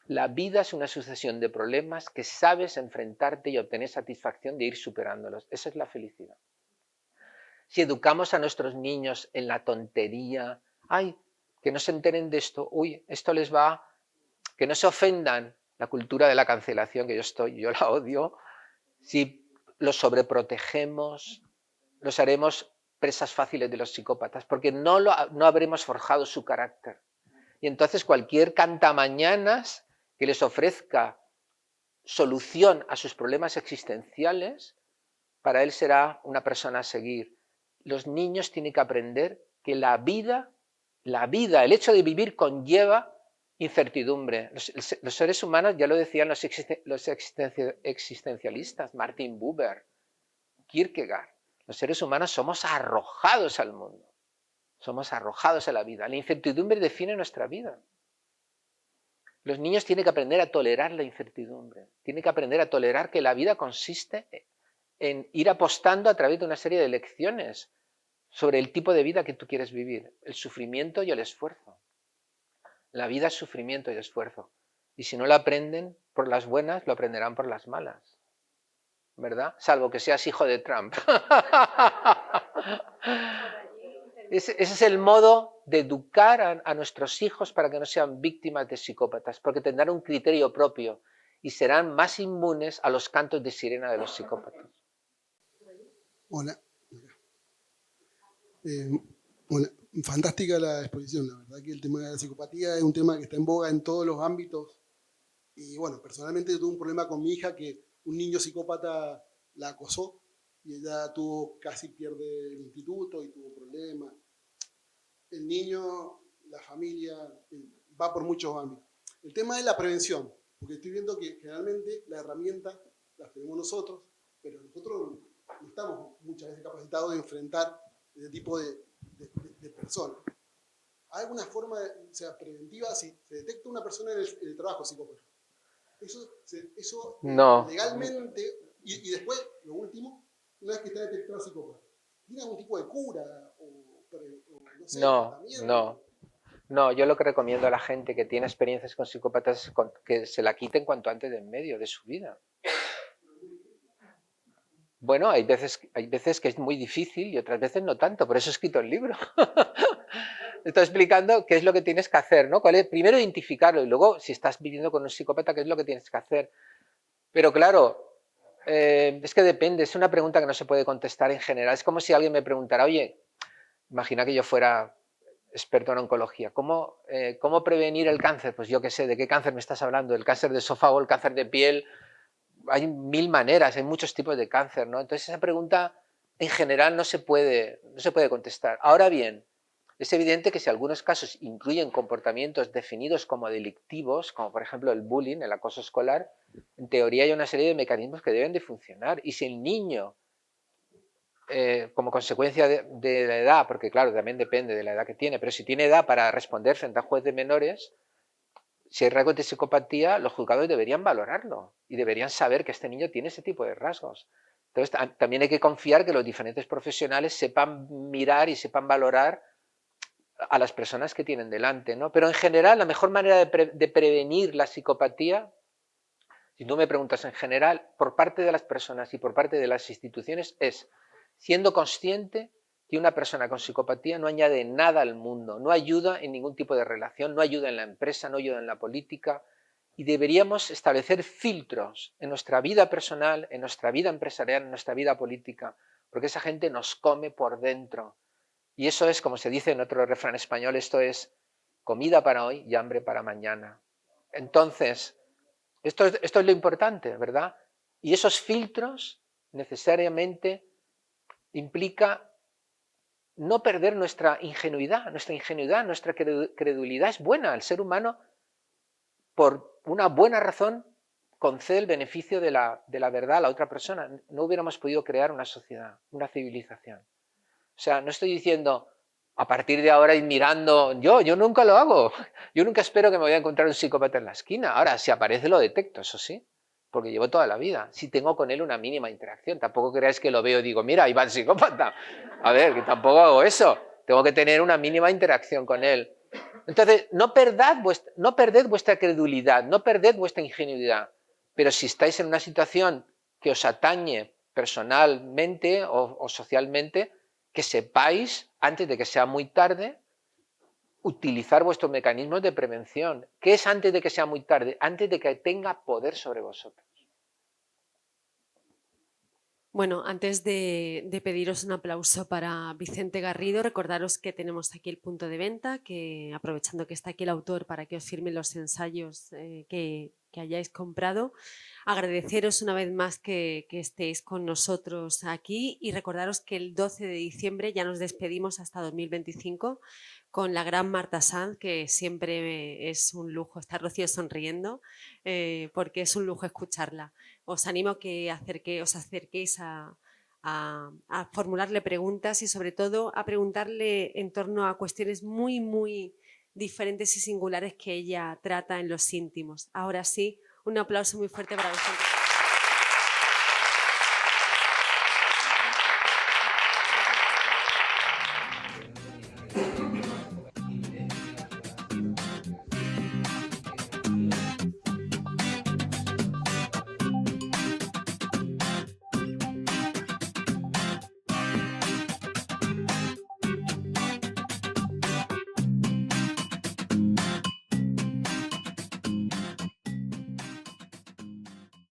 La vida es una sucesión de problemas que sabes enfrentarte y obtener satisfacción de ir superándolos. Esa es la felicidad. Si educamos a nuestros niños en la tontería, ay, que no se enteren de esto, uy, esto les va, que no se ofendan, la cultura de la cancelación, que yo la odio, si los sobreprotegemos, los haremos presas fáciles de los psicópatas, porque no habremos forjado su carácter. Y entonces cualquier cantamañanas que les ofrezca solución a sus problemas existenciales, para él será una persona a seguir. Los niños tienen que aprender que la vida, el hecho de vivir conlleva incertidumbre. Los seres humanos, ya lo decían los existencialistas, Martin Buber, Kierkegaard, los seres humanos somos arrojados al mundo, somos arrojados a la vida. La incertidumbre define nuestra vida. Los niños tienen que aprender a tolerar la incertidumbre, tienen que aprender a tolerar que la vida consiste en ir apostando a través de una serie de lecciones sobre el tipo de vida que tú quieres vivir, el sufrimiento y el esfuerzo. La vida es sufrimiento y esfuerzo. Y si no lo aprenden por las buenas, lo aprenderán por las malas. ¿Verdad? Salvo que seas hijo de Trump. Ese es el modo de educar a nuestros hijos para que no sean víctimas de psicópatas, porque tendrán un criterio propio y serán más inmunes a los cantos de sirena de los psicópatas. Hola. Hola. Fantástica la exposición, la verdad que el tema de la psicopatía es un tema que está en boga en todos los ámbitos. Y bueno, personalmente yo tuve un problema con mi hija que un niño psicópata la acosó y ella casi pierde el instituto y tuvo problemas. El niño, la familia, va por muchos ámbitos. El tema es la prevención, porque estoy viendo que generalmente las herramientas las tenemos nosotros, pero nosotros no estamos muchas veces capacitados de enfrentar ese tipo de personas. ¿Hay alguna forma preventiva si se detecta una persona en el trabajo psicópata? Eso No. Legalmente, y después, lo último, una vez que está detectado psicópata, ¿tiene algún tipo de cura? No sé, No, yo lo que recomiendo a la gente que tiene experiencias con psicópatas es que se la quiten cuanto antes de en medio de su vida. Bueno, hay veces que es muy difícil y otras veces no tanto, por eso he escrito el libro. Estoy explicando qué es lo que tienes que hacer, ¿no? Primero identificarlo y luego, si estás viviendo con un psicópata, qué es lo que tienes que hacer. Pero claro, es que depende, es una pregunta que no se puede contestar en general. Es como si alguien me preguntara, oye, imagina que yo fuera experto en oncología, ¿cómo prevenir el cáncer? Pues yo qué sé, ¿de qué cáncer me estás hablando? ¿El cáncer de esófago, el cáncer de piel? Hay 1000 maneras, hay muchos tipos de cáncer, ¿no? Entonces esa pregunta en general no se puede contestar. Ahora bien, es evidente que si algunos casos incluyen comportamientos definidos como delictivos, como por ejemplo el bullying, el acoso escolar, en teoría hay una serie de mecanismos que deben de funcionar. Y si el niño, como consecuencia de la edad, porque claro, también depende de la edad que tiene, pero si tiene edad para responder frente a juez de menores, si hay rasgos de psicopatía, los juzgados deberían valorarlo y deberían saber que este niño tiene ese tipo de rasgos. Entonces, también hay que confiar que los diferentes profesionales sepan mirar y sepan valorar a las personas que tienen delante, ¿no? Pero en general, la mejor manera de prevenir la psicopatía, si tú me preguntas en general, por parte de las personas y por parte de las instituciones, es siendo consciente que una persona con psicopatía no añade nada al mundo, no ayuda en ningún tipo de relación, no ayuda en la empresa, no ayuda en la política, y deberíamos establecer filtros en nuestra vida personal, en nuestra vida empresarial, en nuestra vida política, porque esa gente nos come por dentro. Y eso es, como se dice en otro refrán español, esto es comida para hoy y hambre para mañana. Entonces, esto es lo importante, ¿verdad? Y esos filtros necesariamente implica no perder nuestra ingenuidad, nuestra credulidad es buena. El ser humano, por una buena razón, concede el beneficio de la verdad a la otra persona. No hubiéramos podido crear una sociedad, una civilización. O sea, no estoy diciendo, a partir de ahora ir mirando, yo nunca lo hago. Yo nunca espero que me vaya a encontrar un psicópata en la esquina. Ahora, si aparece lo detecto, eso sí. porque llevo toda la vida. Si tengo con él una mínima interacción, tampoco creáis que lo veo y digo, mira, ahí va el psicópata. A ver, que tampoco hago eso. Tengo que tener una mínima interacción con él. Entonces, no perded vuestra credulidad, no perded vuestra ingenuidad. Pero si estáis en una situación que os atañe personalmente o socialmente, que sepáis, antes de que sea muy tarde, utilizar vuestros mecanismos de prevención. ¿Qué es antes de que sea muy tarde? Antes de que tenga poder sobre vosotros. Bueno, antes de pediros un aplauso para Vicente Garrido, recordaros que tenemos aquí el punto de venta, que aprovechando que está aquí el autor para que os firme los ensayos que hayáis comprado, agradeceros una vez más que estéis con nosotros aquí y recordaros que el 12 de diciembre ya nos despedimos hasta 2025 con la gran Marta Sanz, que siempre es un lujo estar Rocío sonriendo, porque es un lujo escucharla. Os animo a que os acerquéis a formularle preguntas y sobre todo a preguntarle en torno a cuestiones muy, muy diferentes y singulares que ella trata en los íntimos. Ahora sí, un aplauso muy fuerte para Vicente.